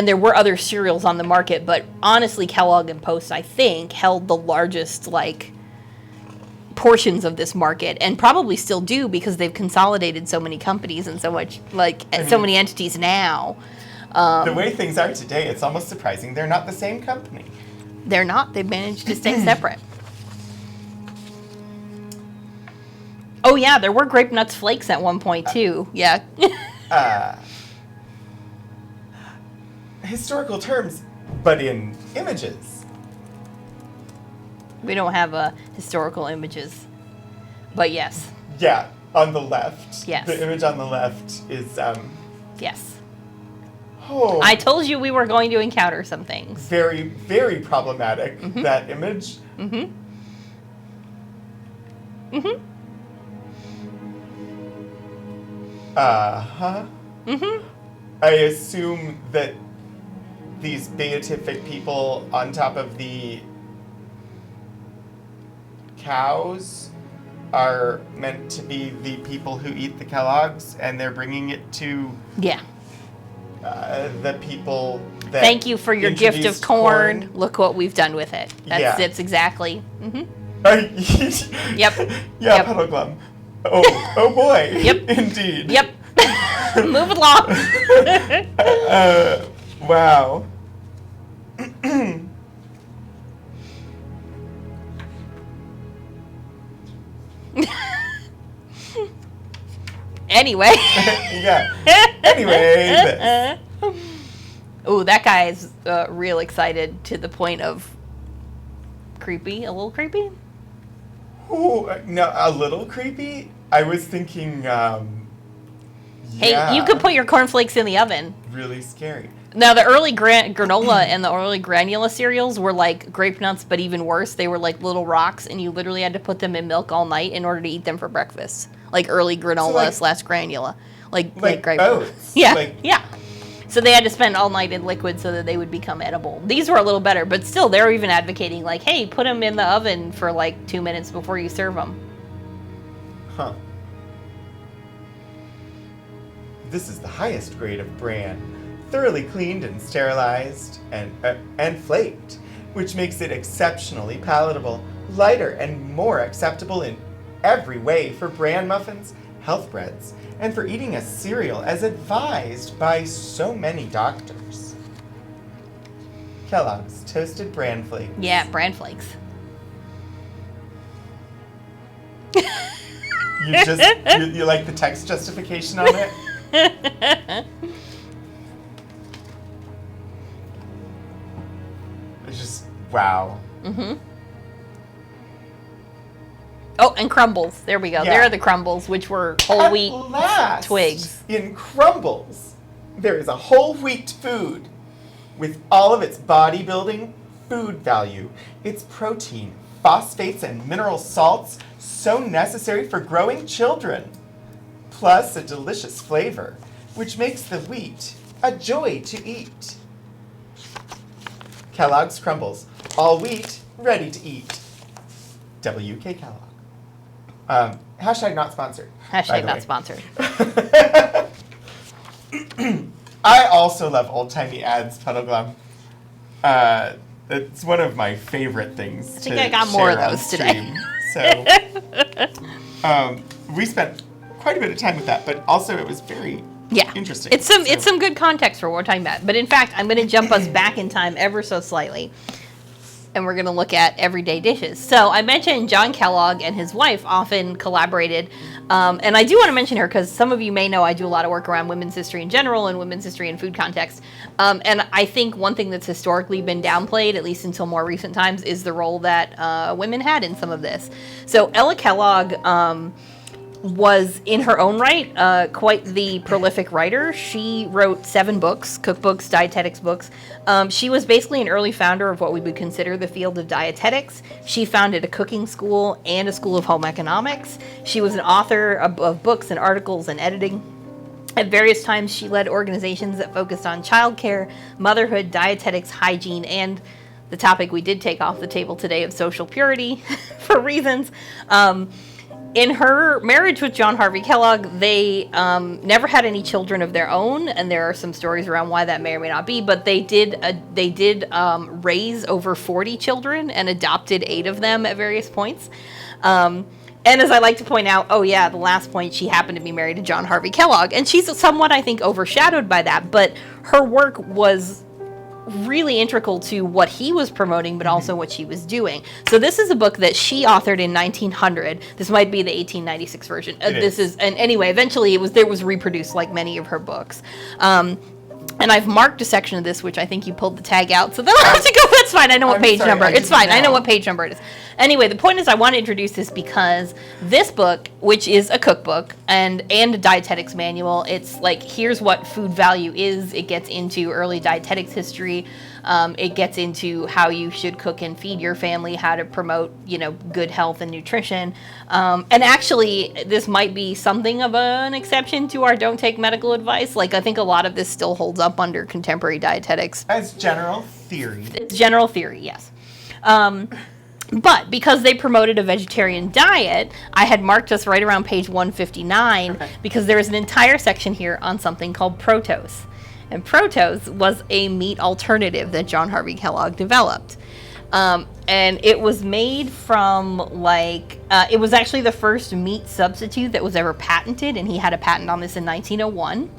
there were other cereals on the market, but honestly, Kellogg and Post, I think, held the largest like portions of this market, and probably still do because they've consolidated so many companies and so much so many entities now. The way things are today, it's almost surprising they're not the same company. They're not. They've managed to stay separate. Oh, yeah, there were Grape Nuts Flakes at one point, too. Yeah. Historical terms, but in images. We don't have historical images, but yes. Yeah, on the left. Yes. The image on the left is... Yes. Oh, I told you we were going to encounter some things. very, very problematic, that image. Mm-hmm. Mm-hmm. Uh-huh. Mm-hmm. I assume that these beatific people on top of the cows are meant to be the people who eat the Kellogg's, and they're bringing it to Yeah. The people that Thank you for your gift of introduced corn. Look what we've done with it. That's exactly. Mm-hmm. Yep. Yeah, Yep. Puddle Glum. Oh boy. Yep. Indeed. Yep. Move along. Wow. Anyway. Yeah. Anyway, Oh, that guy is real excited to the point of creepy. A little creepy? Ooh, no, a little creepy. I was thinking, Hey, you could put your cornflakes in the oven. really scary. Now, the early granola and the early granula cereals were like grape nuts, but even worse. They were like little rocks, and you literally had to put them in milk all night in order to eat them for breakfast. Like early granola / granula. Like grape oats. Yeah, yeah. So they had to spend all night in liquid so that they would become edible. These were a little better, but still, they're even advocating like, hey, put them in the oven for like 2 minutes before you serve them. Huh. This is the highest grade of bran, thoroughly cleaned and sterilized and flaked, which makes it exceptionally palatable, lighter, and more acceptable in every way for bran muffins, health breads, and for eating a cereal as advised by so many doctors. Kellogg's Toasted Bran Flakes. Yeah, bran flakes. you like the text justification on it? It's just, wow. Mm-hmm. Oh, and crumbles. There we go. Yeah. There are the crumbles, which were whole wheat last, twigs. In crumbles, there is a whole wheat food with all of its bodybuilding food value, its protein, phosphates, and mineral salts so necessary for growing children, plus a delicious flavor, which makes the wheat a joy to eat. Kellogg's Crumbles, all wheat, ready to eat. W.K. Kellogg. Hashtag not sponsored. Hashtag not sponsored. I also love old-timey ads, Puddle Glum. It's one of my favorite things. I think I got more of those today. So, we spent quite a bit of time with that, but also it was very interesting. It's some good context for what we're talking about. But in fact, I'm going to jump us back in time ever so slightly, and we're going to look at everyday dishes. So I mentioned John Kellogg and his wife often collaborated. And I do want to mention her because some of you may know I do a lot of work around women's history in general and women's history in food context. And I think one thing that's historically been downplayed, at least until more recent times, is the role that women had in some of this. So Ella Kellogg was, in her own right, quite the prolific writer. She wrote 7 books, cookbooks, dietetics books. She was basically an early founder of what we would consider the field of dietetics. She founded a cooking school and a school of home economics. She was an author of books and articles and editing. At various times, she led organizations that focused on childcare, motherhood, dietetics, hygiene, and the topic we did take off the table today of social purity for reasons. In her marriage with John Harvey Kellogg, they never had any children of their own, and there are some stories around why that may or may not be, but they did raise over 40 children and adopted 8 of them at various points. And as I like to point out, the last point, she happened to be married to John Harvey Kellogg, and she's somewhat, I think, overshadowed by that, but her work was really integral to what he was promoting, but also what she was doing. So this is a book that she authored in 1900. This might be the 1896 version. And anyway, eventually it was reproduced like many of her books. And I've marked a section of this, which I think you pulled the tag out, so then I'll have to go. That's fine. I know what page number. It's fine. I know what page number it is. Anyway, the point is I want to introduce this because this book, which is a cookbook and a dietetics manual, it's like, here's what food value is. It gets into early dietetics history. It gets into how you should cook and feed your family, how to promote, good health and nutrition. And actually, this might be something of an exception to our don't take medical advice. Like, I think a lot of this still holds up under contemporary dietetics. As general theory. It's general theory, yes. But because they promoted a vegetarian diet, I had marked us right around page 159 because there is an entire section here on something called protos. And protos was a meat alternative that John Harvey Kellogg developed. And it was made from it was actually the first meat substitute that was ever patented, and he had a patent on this in 1901.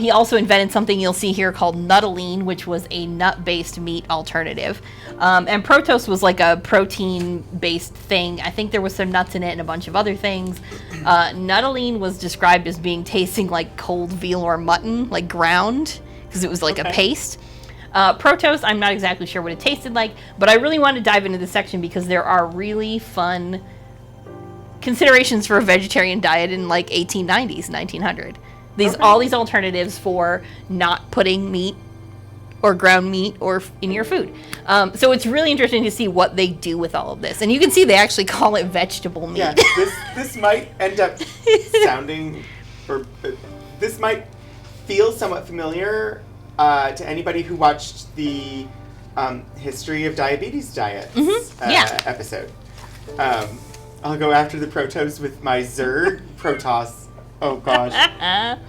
He also invented something you'll see here called nuttolene, which was a nut-based meat alternative. And protos was like a protein-based thing. I think there was some nuts in it and a bunch of other things. Nuttolene was described as tasting like cold veal or mutton, like ground, because it was like a paste. Protos, I'm not exactly sure what it tasted like, but I really want to dive into this section because there are really fun considerations for a vegetarian diet in 1890s, 1900. All these alternatives for not putting meat or ground meat or in your food. So it's really interesting to see what they do with all of this. And you can see they actually call it vegetable meat. Yeah, this might end up sounding, or this might feel somewhat familiar to anybody who watched the History of Diabetes Diets episode. I'll go after the protos with my Zerg Protoss. Oh gosh.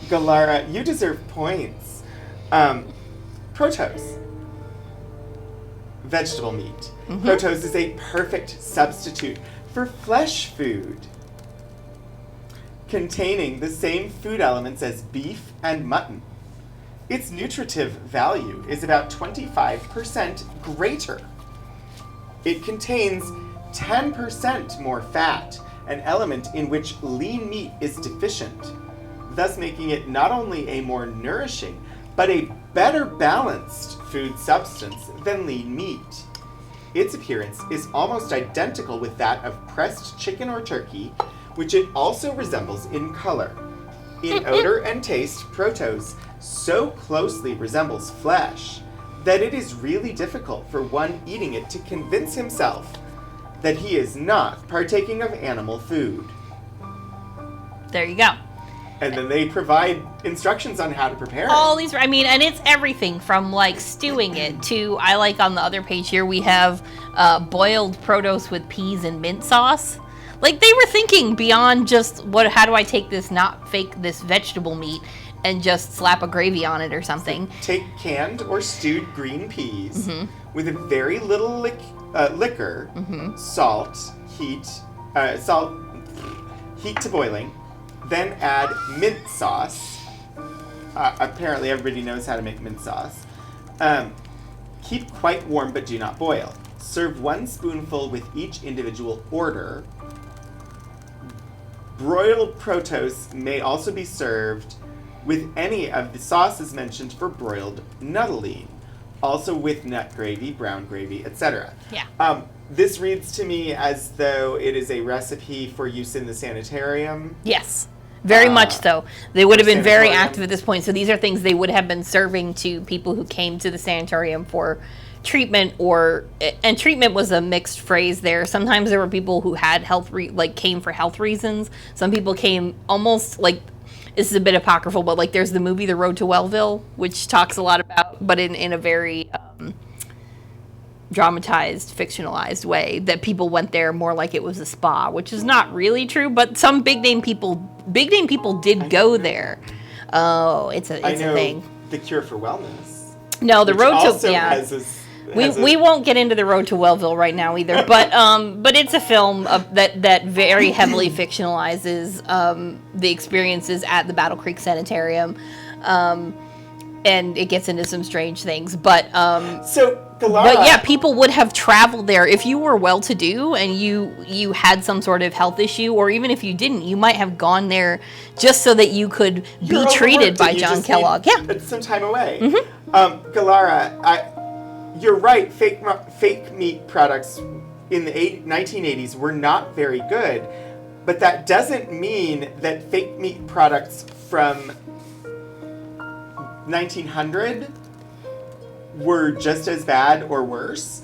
Galara, you deserve points. Protos. Vegetable meat. Protos is a perfect substitute for flesh food, containing the same food elements as beef and mutton. Its nutritive value is about 25% greater. It contains 10% more fat an element in which lean meat is deficient, thus making it not only a more nourishing, but a better balanced food substance than lean meat. Its appearance is almost identical with that of pressed chicken or turkey, which it also resembles in color. In odor and taste, protose so closely resembles flesh that it is really difficult for one eating it to convince himself that he is not partaking of animal food. There you go. And then they provide instructions on how to prepare it. All these, I mean, and it's everything from like stewing it to, I like on the other page here, we have boiled produce with peas and mint sauce. Like they were thinking beyond just how do I take this this vegetable meat and just slap a gravy on it or something. So take canned or stewed green peas with a very little liquor, salt, heat to boiling. Then add mint sauce. Apparently everybody knows how to make mint sauce. Keep quite warm but do not boil. Serve 1 spoonful with each individual order. Broiled protose may also be served with any of the sauces mentioned for broiled nuttolene. Also with nut gravy, brown gravy, etc. Yeah. This reads to me as though it is a recipe for use in the sanitarium. Yes. Very much so. They would have been very sanitarium. active at this point. So these are things they would have been serving to people who came to the sanitarium for treatment, and treatment was a mixed phrase there. Sometimes there were people who had came for health reasons. Some people came almost like, this is a bit apocryphal, but like there's the movie The Road to Wellville, which talks a lot about, but in a very dramatized, fictionalized way, that people went there more like it was a spa, which is not really true, but some big name people did go there. Oh, it's a thing. The Cure for Wellness. No, the which Road also to yeah. We won't get into The Road to Wellville right now either, but it's a film that very heavily fictionalizes the experiences at the Battle Creek Sanitarium, and it gets into some strange things. But yeah, people would have traveled there if you were well-to-do and you had some sort of health issue, or even if you didn't, you might have gone there just so that you could be treated by John Kellogg. Yeah, some time away. Galara, you're right. Fake meat products in the 1980s were not very good, but that doesn't mean that fake meat products from 1900 were just as bad or worse.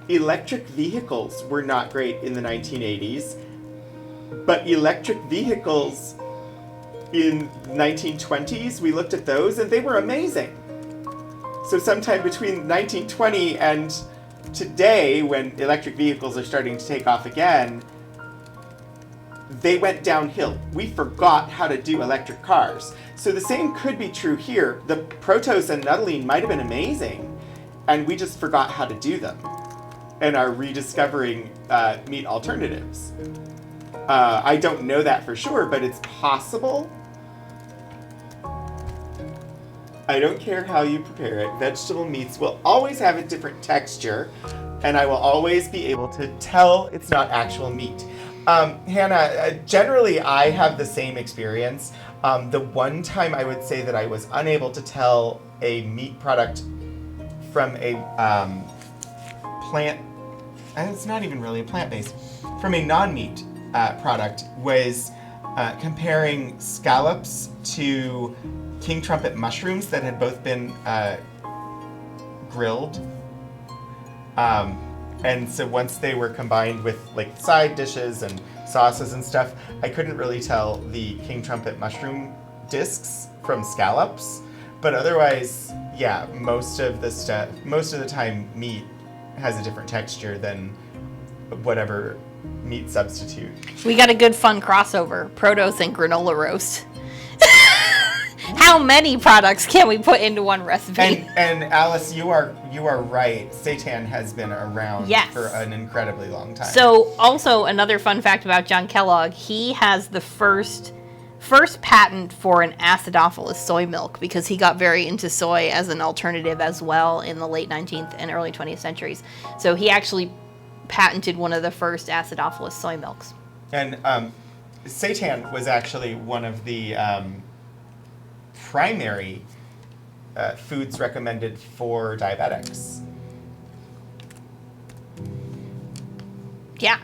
Electric vehicles were not great in the 1980s, but electric vehicles in the 1920s, we looked at those and they were amazing. So sometime between 1920 and today, when electric vehicles are starting to take off again, they went downhill. We forgot how to do electric cars. So the same could be true here. The protose and nuttolene might have been amazing, and we just forgot how to do them and are rediscovering meat alternatives. I don't know that for sure, but it's possible. I don't care how you prepare it. Vegetable meats will always have a different texture, and I will always be able to tell it's not actual meat. Hannah, generally I have the same experience. The one time I would say that I was unable to tell a meat product from a plant, and it's not even really a plant-based, from a non-meat product was comparing scallops to king trumpet mushrooms that had both been grilled. And so once they were combined with like side dishes and sauces and stuff, I couldn't really tell the king trumpet mushroom discs from scallops. But otherwise, yeah, most of the time meat has a different texture than whatever meat substitute. We got a good fun crossover, produce and granola roast. How many products can we put into one recipe? And Alice, you are right. Seitan has been around for an incredibly long time. So also another fun fact about John Kellogg, he has the first patent for an acidophilus soy milk because he got very into soy as an alternative as well in the late 19th and early 20th centuries. So he actually patented one of the first acidophilus soy milks. And seitan was actually one of the primary foods recommended for diabetics. Yeah.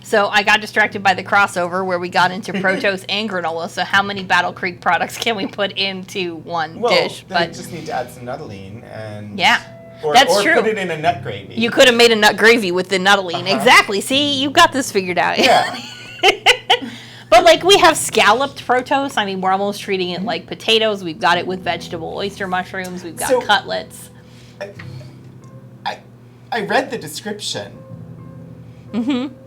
So I got distracted by the crossover where we got into Protos and granola. So how many Battle Creek products can we put into one dish? Well, you just need to add some Nuttolene and... Yeah. Or true. Put it in a nut gravy. You could have made a nut gravy with the Nuttolene. Exactly. See, you got this figured out. Yeah. But, like, we have scalloped Protos. I mean, we're almost treating it like potatoes. We've got it with vegetable oyster mushrooms. We've got cutlets. I read the description. Mm-hmm.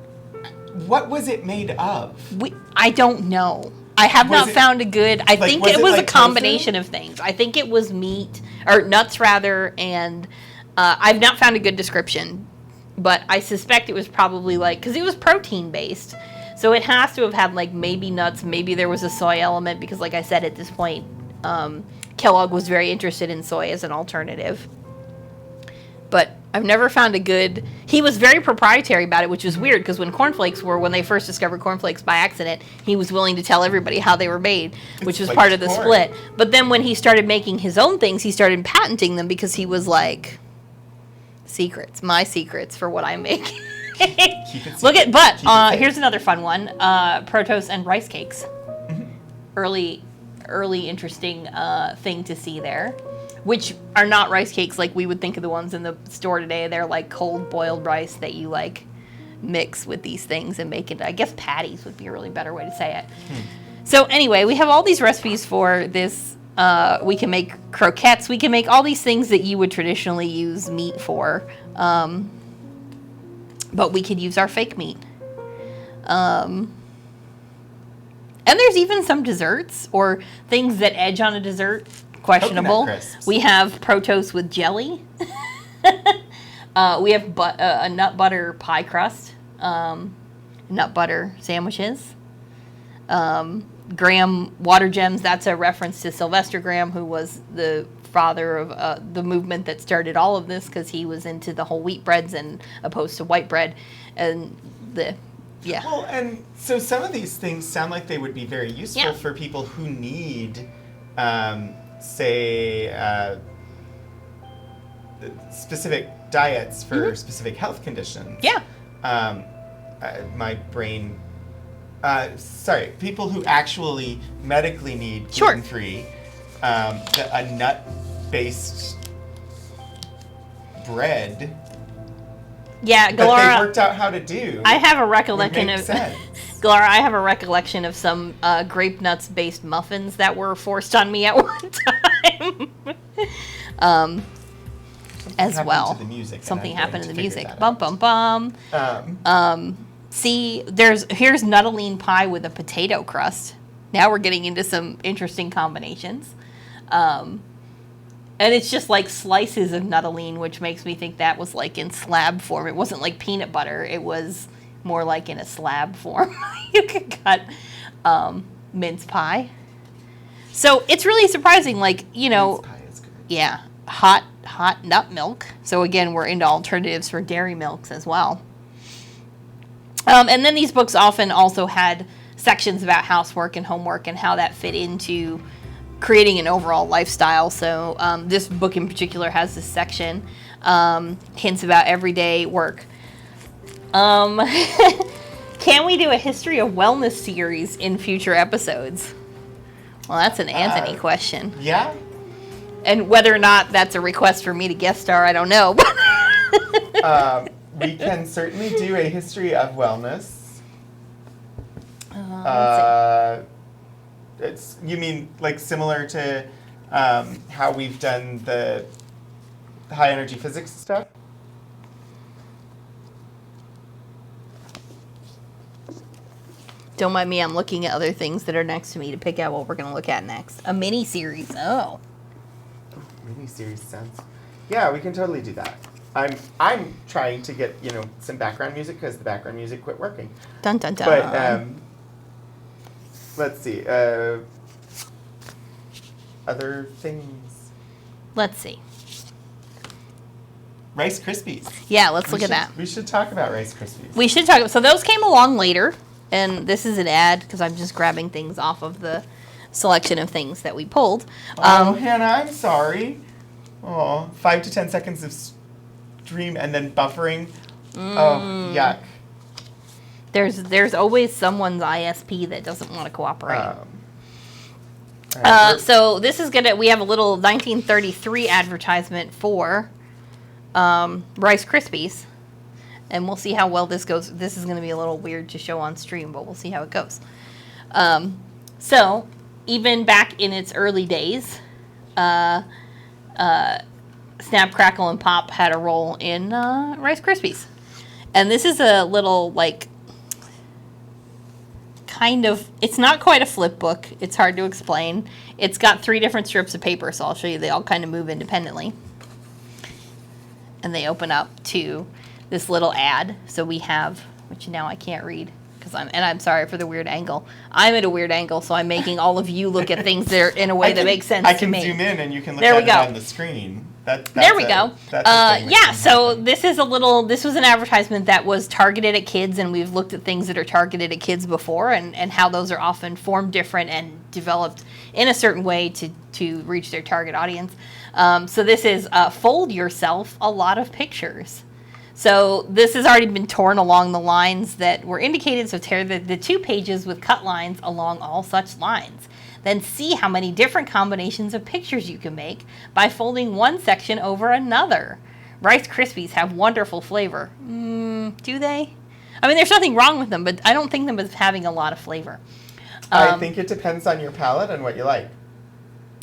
What was it made of? I don't know. I have not found a good... I think it was a combination of things. I think it was meat, or nuts rather, and I've not found a good description. But I suspect it was probably like... Because it was protein-based. So it has to have had like maybe nuts, maybe there was a soy element. Because like I said, at this point, Kellogg was very interested in soy as an alternative. But I've never found a good... He was very proprietary about it, which was weird, because when they first discovered cornflakes by accident, he was willing to tell everybody how they were made, which was part of the split. But then when he started making his own things, he started patenting them, because he was like, my secrets for what I make. Here's another fun one, Protos and rice cakes. Mm-hmm. Early interesting thing to see there. Which are not rice cakes like we would think of the ones in the store today. They're like cold boiled rice that you like mix with these things and make it, I guess patties would be a really better way to say it. So anyway, we have all these recipes for this. We can make croquettes. We can make all these things that you would traditionally use meat for. But we could use our fake meat. And there's even some desserts or things that edge on a dessert. Questionable. We have Protos with jelly. We have a nut butter pie crust, nut butter sandwiches. Graham water gems. That's a reference to Sylvester Graham, who was the father of the movement that started all of this, because he was into the whole wheat breads and opposed to white bread, and Well, and so some of these things sound like they would be very useful for people who need. Specific diets for specific health conditions. Yeah. My brain... people who actually medically need gluten-free, a nut-based bread... Yeah, Galara... that they worked out how to do. I have a recollection of... Galara, I have a recollection of some grape nuts-based muffins that were forced on me at one time. As well. Something happened to the music. Bum, bum, bum. See, here's Nuttolene pie with a potato crust. Now we're getting into some interesting combinations. And it's just like slices of Nuttolene, which makes me think that was like in slab form. It wasn't like peanut butter. It was more like in a slab form. You could cut mince pie. So it's really surprising, like, mince pie is good. Yeah, hot nut milk. So again, we're into alternatives for dairy milks as well. And then these books often also had sections about housework and homework and how that fit into creating an overall lifestyle. So this book in particular has this section, hints about everyday work. Can we do a history of wellness series in future episodes? Well, that's an Anthony question. Yeah. And whether or not that's a request for me to guest star, I don't know. We can certainly do a history of wellness. You mean like similar to how we've done the high energy physics stuff? Don't mind me, I'm looking at other things that are next to me to pick out what we're going to look at next. A mini-series, Mini-series sounds... Yeah, we can totally do that. I'm trying to get, some background music because the background music quit working. Dun, dun, dun. But, let's see. Other things? Let's see. Rice Krispies. Yeah, let's look at that. We should talk about Rice Krispies. We should talk. So those came along later, and this is an ad because I'm just grabbing things off of the selection of things that we pulled. Hannah, I'm sorry. Oh, 5 to 10 seconds of stream and then buffering. Oh, yuck. There's always someone's ISP that doesn't want to cooperate. So this is we have a little 1933 advertisement for Rice Krispies, and we'll see how well this goes. This is going to be a little weird to show on stream, but we'll see how it goes. So even back in its early days, Snap, Crackle, and Pop had a role in Rice Krispies. And this is a little, like, kind of, it's not quite a flip book. It's hard to explain. It's got 3 different strips of paper, so I'll show you. They all kind of move independently. And they open up to this little ad. So we have, which now I can't read, I'm sorry for the weird angle. I'm at a weird angle, so I'm making all of you look at things that are in a way that makes sense to me. I can zoom in and you can look at it on the screen. There we go. Yeah, so this was an advertisement that was targeted at kids, and we've looked at things that are targeted at kids before, and how those are often formed different and developed in a certain way to reach their target audience. So this is Fold Yourself a Lot of Pictures. So this has already been torn along the lines that were indicated, so tear the 2 pages with cut lines along all such lines. Then see how many different combinations of pictures you can make by folding one section over another. Rice Krispies have wonderful flavor. Do they? I mean, there's nothing wrong with them, but I don't think them as having a lot of flavor. I think it depends on your palate and what you like.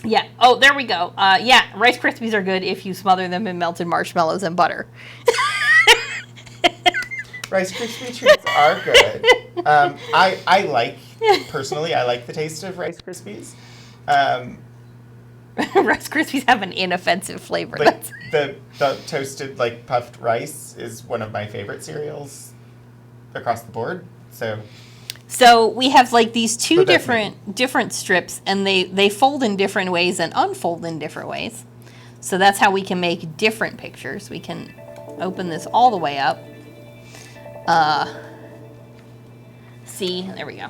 Yeah. Oh, there we go. Yeah, Rice Krispies are good if you smother them in melted marshmallows and butter. Rice Krispie treats are good. Personally, I like the taste of Rice Krispies. Rice Krispies have an inoffensive flavor. Like the toasted, like, puffed rice is one of my favorite cereals across the board. So we have, like, these 2 different strips, and they fold in different ways and unfold in different ways. So that's how we can make different pictures. We can open this all the way up. See, there we go.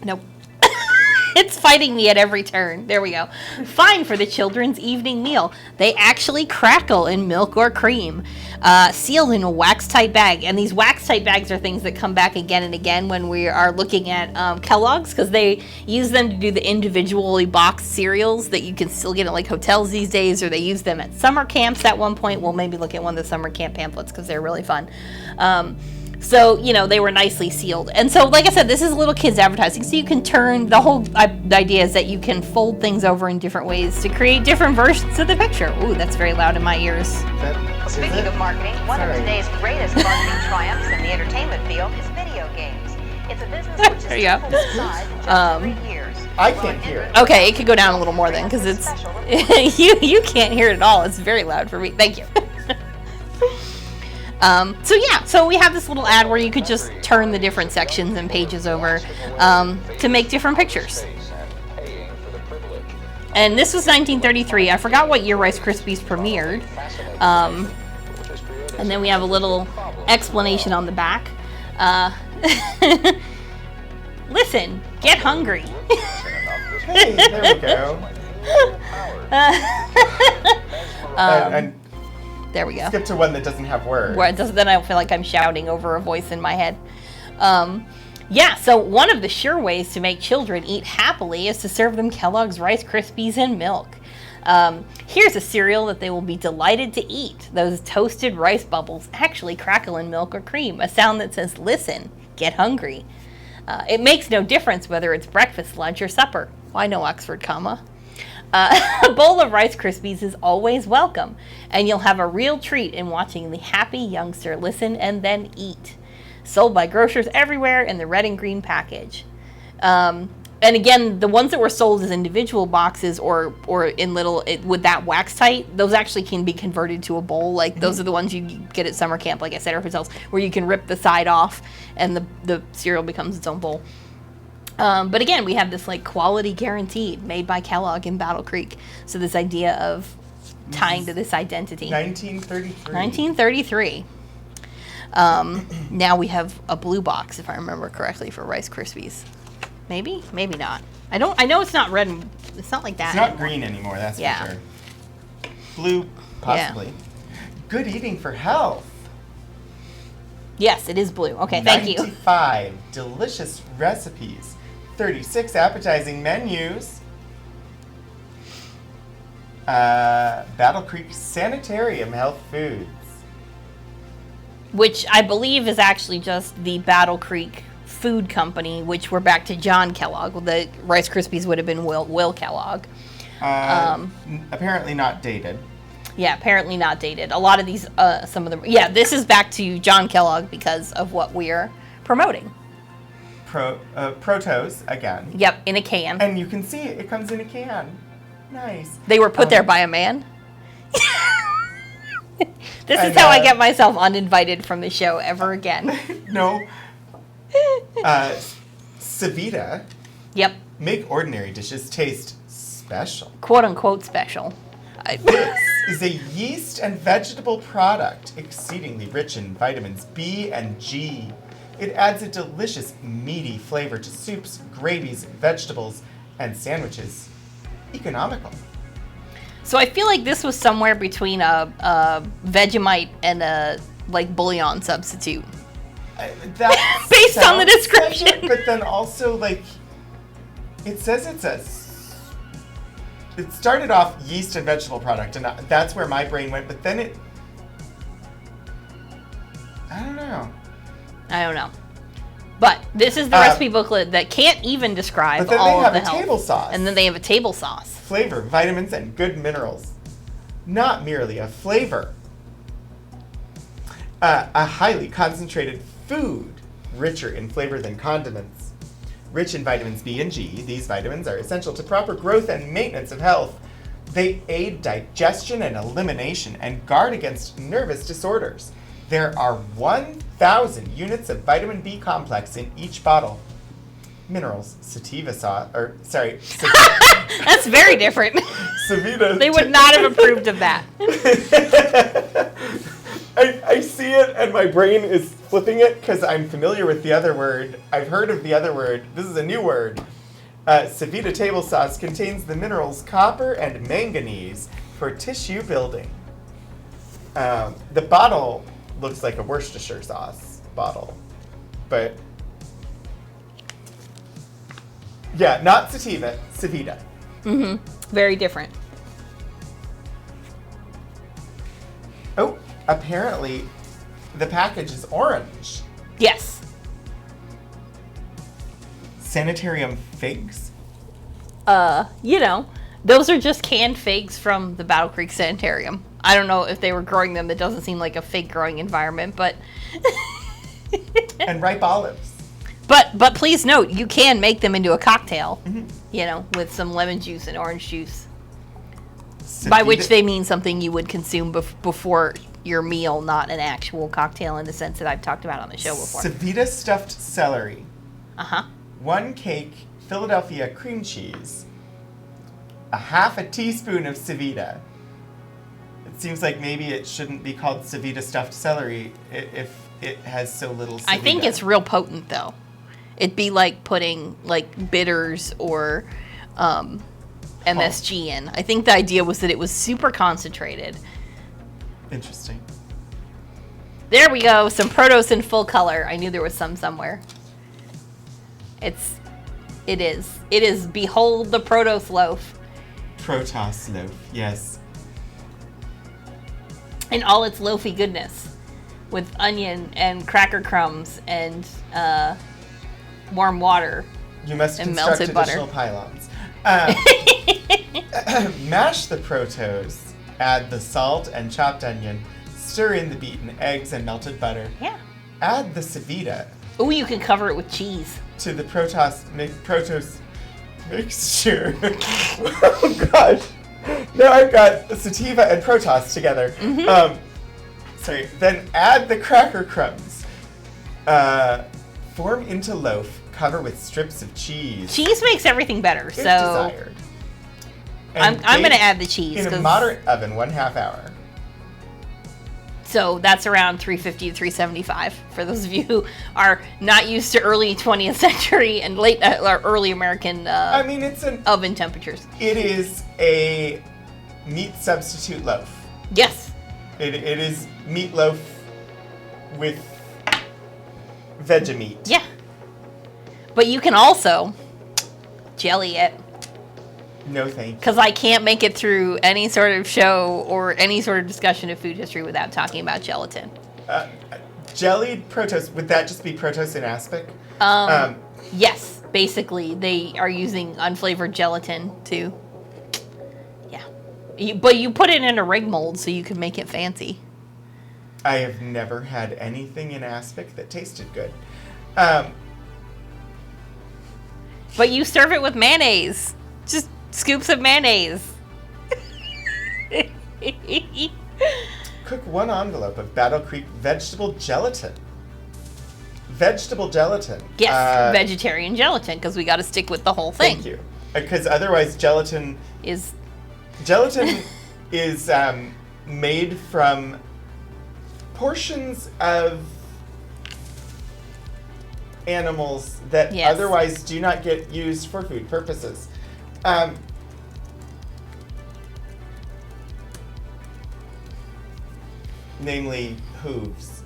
Nope. It's fighting me at every turn. There we go. Fine for the children's evening meal. They actually crackle in milk or cream. Sealed in a wax-tight bag. And these wax-tight bags are things that come back again and again when we are looking at Kellogg's, because they use them to do the individually boxed cereals that you can still get at, like, hotels these days, or they use them at summer camps at one point. We'll maybe look at one of the summer camp pamphlets because they're really fun. So, they were nicely sealed. And so, like I said, this is little kids advertising. So you can turn, the whole idea is that you can fold things over in different ways to create different versions of the picture. Ooh, that's very loud in my ears. Speaking of marketing, one of today's greatest marketing triumphs in the entertainment field is video games. It's a business which has tripled its size in just 3 years. I can't hear it. Okay, it could go down a little more then, because it's you can't hear it at all. It's very loud for me. Thank you. So we have this little ad where you could just turn the different sections and pages over to make different pictures. And this was 1933. I forgot what year Rice Krispies premiered. And then we have a little explanation on the back. Listen, get hungry. Hey, there we go. And there we go. skip to one that doesn't have words. Where it doesn't, then I feel like I'm shouting over a voice in my head. Yeah, so one of the sure ways to make children eat happily is to serve them Kellogg's Rice Krispies and milk. Here's a cereal that they will be delighted to eat. Those toasted rice bubbles actually crackle in milk or cream, a sound that says, listen, get hungry. It makes no difference whether it's breakfast, lunch, or supper. Why no Oxford comma? A bowl of Rice Krispies is always welcome, and you'll have a real treat in watching the happy youngster listen and then eat. Sold by grocers everywhere in the red and green package. And again, the ones that were sold as individual boxes or in little, with that wax tight, those actually can be converted to a bowl. Like those are the ones you get at summer camp, like I said, or hotels, where you can rip the side off and the cereal becomes its own bowl. But again, we have this like quality guaranteed made by Kellogg in Battle Creek. So this idea of tying to this identity. 1933. 1933. Now we have a blue box, if I remember correctly, for Rice Krispies. Maybe not. I know it's not red. It's not like that. It's not anymore. green anymore. That's Yeah. for sure. Blue, possibly. Yeah. Good eating for health. Yes, it is blue. Okay, thank you. 95 delicious recipes. 36 appetizing menus. Battle Creek Sanitarium Health Foods. Which I believe is actually just the Battle Creek Food Company, which we're back to John Kellogg. The Rice Krispies would have been Will Kellogg. Apparently not dated. Yeah, apparently not dated. A lot of these, some of them. Yeah, this is back to John Kellogg because of what we're promoting. Protos again. Yep, in a can. And you can see it comes in a can. Nice. They were put there by a man. This is And, how I get myself uninvited from the show ever again. No. Savita. Yep, Make ordinary dishes taste special. quote unquote special. This is a yeast and vegetable product exceedingly rich in vitamins B and G. It adds a delicious, meaty flavor to soups, gravies, vegetables, and sandwiches. Economical. So I feel like this was somewhere between a Vegemite and a like bouillon substitute. That Based on the sounds description. like it, but then also, like, it says it started off yeast and vegetable product, and that's where my brain went, but then I don't know. But this is the recipe booklet that can't even describe But then all they of have the a health. table sauce. And then they have a table sauce. Flavor, vitamins, and good minerals. Not merely a flavor. A highly concentrated food, richer in flavor than condiments. Rich in vitamins B and G, these vitamins are essential to proper growth and maintenance of health. They aid digestion and elimination and guard against nervous disorders. There are 1,000 units of vitamin B complex in each bottle. Minerals, sativa sauce, That's very different. Savita. They would not have approved of that. I see it and my brain is flipping it because I'm familiar with the other word. I've heard of the other word. This is a new word. Savita table sauce contains the minerals copper and manganese for tissue building. The bottle looks like a Worcestershire sauce bottle, but yeah, not sativa, Savita. Mm-hmm. Very different. Oh, apparently the package is orange. Yes. Sanitarium figs? Those are just canned figs from the Battle Creek Sanitarium. I don't know if they were growing them. It doesn't seem like a fig growing environment, but And ripe olives. But please note, you can make them into a cocktail, with some lemon juice and orange juice. By which they mean something you would consume before your meal, not an actual cocktail in the sense that I've talked about on the show before. Savita stuffed celery. Uh-huh. 1 cake Philadelphia cream cheese. A half a teaspoon of Savita. It seems like maybe it shouldn't be called Savita stuffed celery if it has so little Savita. I think it's real potent, though. It'd be like putting, bitters or MSG in. I think the idea was that it was super concentrated. Interesting. There we go. Some Protos in full color. I knew there was some somewhere. It is. Behold the Protos loaf. Protos loaf, yes. In all its loafy goodness. With onion and cracker crumbs and warm water. You must and construct melted butter. additional pylons. Mash the Protos, add the salt and chopped onion, stir in the beaten eggs and melted butter. Yeah. Add the Savita Ooh, you can cover it with cheese. to the Protos mixture. Oh gosh. Now I've got sativa and Protos together. Mm-hmm. Then add the cracker crumbs. Form into loaf, cover with strips of cheese. Cheese makes everything better, If so desired. I'm And going to bake add the cheese. in a 'cause- moderate oven, 1/2 hour. So that's around 350 to 375 for those of you who are not used to early 20th century and late early American I mean, oven temperatures. it is a meat substitute loaf. Yes. It is meatloaf with Vegemite. Yeah. But you can also jelly it. No, thank you. Because I can't make it through any sort of show or any sort of discussion of food history without talking about gelatin. Jellied Protos, would that just be Protos in aspic? Yes, basically they are using unflavored gelatin to, but you put it in a ring mold so you can make it fancy. I have never had anything in aspic that tasted good. But you serve it with mayonnaise. Just scoops of mayonnaise. Cook 1 envelope of Battle Creek vegetable gelatin. Vegetable gelatin. Yes, vegetarian gelatin, because we got to stick with the whole thing. Thank you. Because otherwise gelatin is made from portions of animals that otherwise do not get used for food purposes. Namely hooves.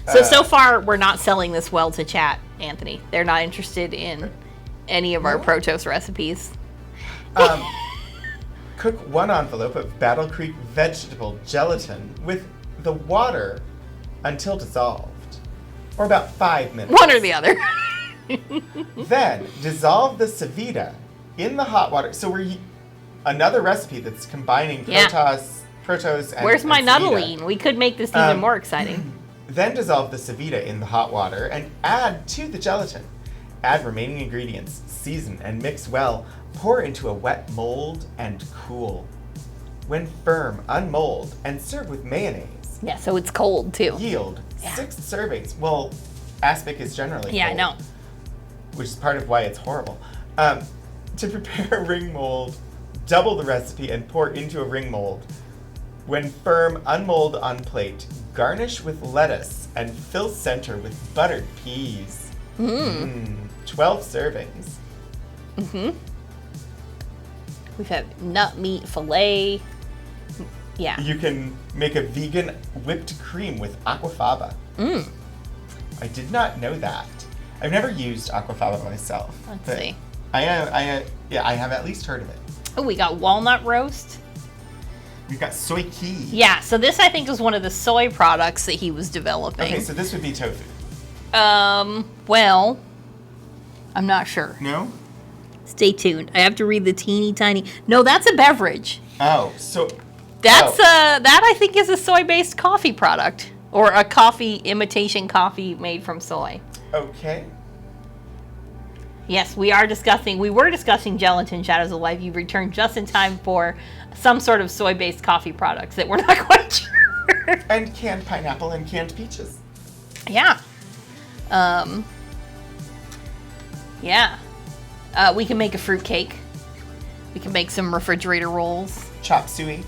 So far, we're not selling this well to chat, Anthony. They're not interested in any of our Protos recipes. Cook 1 envelope of Battle Creek vegetable gelatin with the water until dissolved, or about 5 minutes. One or the other. Then dissolve the Savita in the hot water. So another recipe that's combining Protos and Where's my and nuttolene? We could make this even more exciting. Then dissolve the Savita in the hot water and add to the gelatin. Add remaining ingredients, season and mix well. Pour into a wet mold and cool. When firm, unmold and serve with mayonnaise. Yeah, so it's cold too. Yield 6 servings. Well, aspic is generally cold. I know. Which is part of why it's horrible. To prepare a ring mold, double the recipe and pour into a ring mold. When firm, unmold on plate, garnish with lettuce and fill center with buttered peas. 12 servings. We've had nut meat filet. Yeah. You can make a vegan whipped cream with aquafaba. I did not know that. I've never used aquafaba myself. Let's see. I have at least heard of it. Oh, we got walnut roast. We've got soy key. Yeah, so this I think was one of the soy products that he was developing. Okay, so this would be tofu. Well, I'm not sure. No? Stay tuned. I have to read the teeny tiny. No, that's a beverage. Oh, so That's that I think is a soy-based coffee product, or a coffee imitation coffee made from soy. Okay. Yes, we were discussing gelatin Shadows of Life. You returned just in time for some sort of soy-based coffee products that we're not quite sure. And canned pineapple and canned peaches. Yeah. We can make a fruit cake. We can make some refrigerator rolls. Chop suey.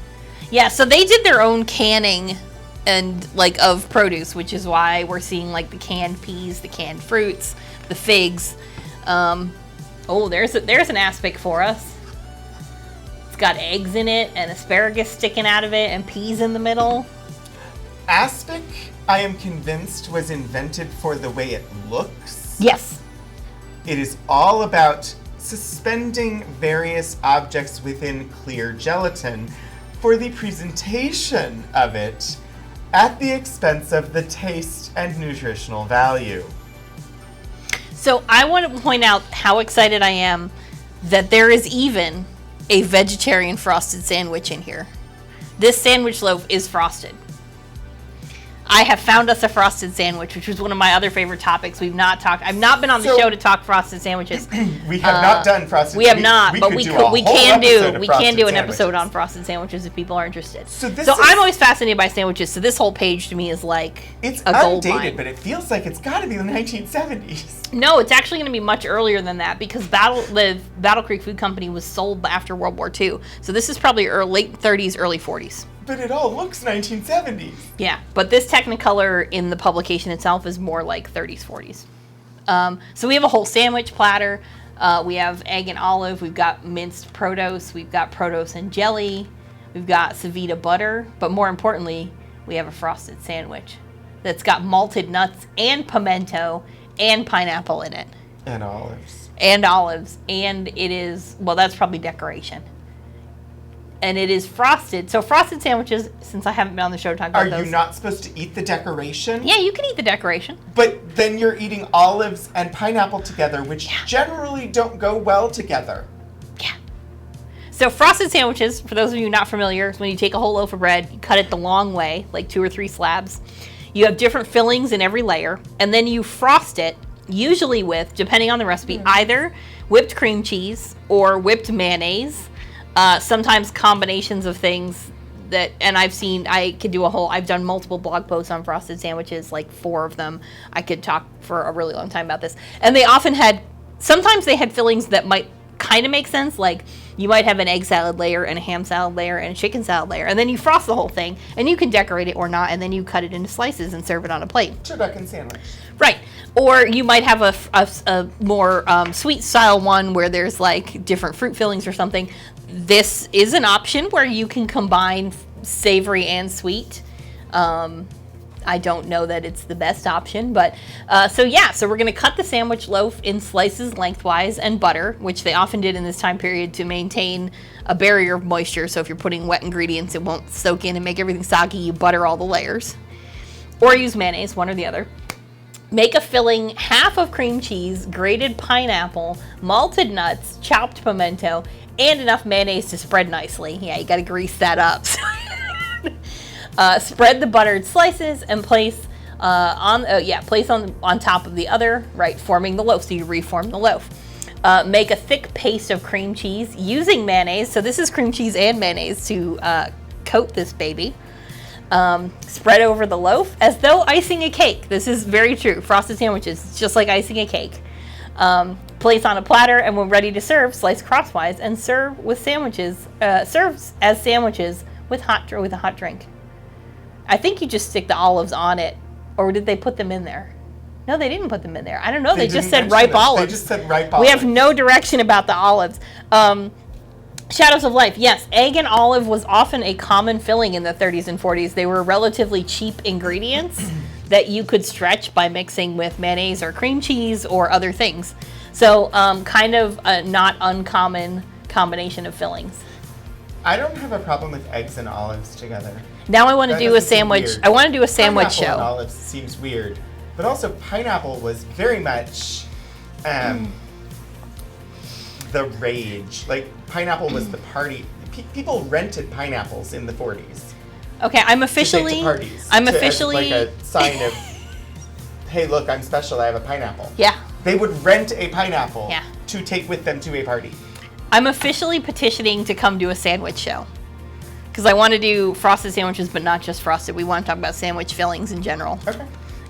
Yeah, so they did their own canning and of produce, which is why we're seeing the canned peas, the canned fruits, the figs. There's an aspic for us. It's got eggs in it and asparagus sticking out of it and peas in the middle. Aspic, I am convinced, was invented for the way it looks. Yes. It is all about suspending various objects within clear gelatin for the presentation of it at the expense of the taste and nutritional value. So I want to point out how excited I am that there is even a vegetarian frosted sandwich in here. This sandwich loaf is frosted. I have found us a frosted sandwich, which was one of my other favorite topics. I've not been on the show to talk frosted sandwiches. We have not done frosted. We have not, but we can do an episode sandwiches. on frosted sandwiches if people are interested. So I'm always fascinated by sandwiches. So this whole page to me is like it's a gold undated, mine. but it feels like it's got to be the 1970s. No, it's actually going to be much earlier than that because the Battle Creek Food Company was sold after World War II. So this is probably late 30s, early 40s. But it all looks 1970s. Yeah, but this Technicolor in the publication itself is more like 30s, 40s. So we have a whole sandwich platter. We have egg and olive. We've got minced produce. We've got produce and jelly. We've got Savita butter. But more importantly, we have a frosted sandwich that's got malted nuts and pimento and pineapple in it. And olives. And olives. And it is, well, that's probably decoration. And it is frosted. So frosted sandwiches, since I haven't been on the show to talk about those. Are you not supposed to eat the decoration? Yeah, you can eat the decoration. But then you're eating olives and pineapple together, which generally don't go well together. Yeah. So frosted sandwiches, for those of you not familiar, is when you take a whole loaf of bread, you cut it the long way, like 2 or 3 slabs. You have different fillings in every layer, and then you frost it, usually with, depending on the recipe, either whipped cream cheese or whipped mayonnaise. Sometimes combinations of things that, and I've done multiple blog posts on frosted sandwiches, like 4 of them. I could talk for a really long time about this. And they often sometimes they had fillings that might kind of make sense, like you might have an egg salad layer and a ham salad layer and a chicken salad layer, and then you frost the whole thing, and you can decorate it or not, and then you cut it into slices and serve it on a plate. Turducken sandwich. Right. Or you might have a more sweet style one where there's like different fruit fillings or something. This is an option where you can combine savory and sweet. I don't know that it's the best option, but so we're going to cut the sandwich loaf in slices lengthwise and butter, which they often did in this time period to maintain a barrier of moisture. So if you're putting wet ingredients, it won't soak in and make everything soggy. You butter all the layers. Or use mayonnaise, one or the other. Make a filling, half of cream cheese, grated pineapple, malted nuts, chopped pimento, and enough mayonnaise to spread nicely. Yeah, you got to grease that up. Spread the buttered slices and place on top of the other, right, forming the loaf. So you reform the loaf. Make a thick paste of cream cheese using mayonnaise. So this is cream cheese and mayonnaise to coat this baby. Spread over the loaf as though icing a cake. This is very true. Frosted sandwiches, it's just like icing a cake. Place on a platter, and when ready to serve, slice crosswise and serve with sandwiches. Serves as sandwiches with a hot drink. I think you just stick the olives on it, or did they put them in there? No, they didn't put them in there. I don't know. They just said ripe olives. They just said ripe olives. We have no direction about the olives. Shadows of Life. Yes, egg and olive was often a common filling in the 30s and 40s. They were relatively cheap ingredients that you could stretch by mixing with mayonnaise or cream cheese or other things. So kind of a not uncommon combination of fillings. I don't have a problem with eggs and olives together. Now I want to do a sandwich. I want to do a sandwich Pineapple show. And olives seems weird, but also pineapple was very much the rage. Like pineapple was the party. People rented pineapples in the 40s. Okay, I'm officially. To take to parties. I'm as officially like a sign of, hey, look, I'm special. I have a pineapple. Yeah. They would rent a pineapple Yeah. to take with them to a party. I'm officially petitioning to come do a sandwich show. Because I want to do frosted sandwiches, but not just frosted. We want to talk about sandwich fillings in general. Okay.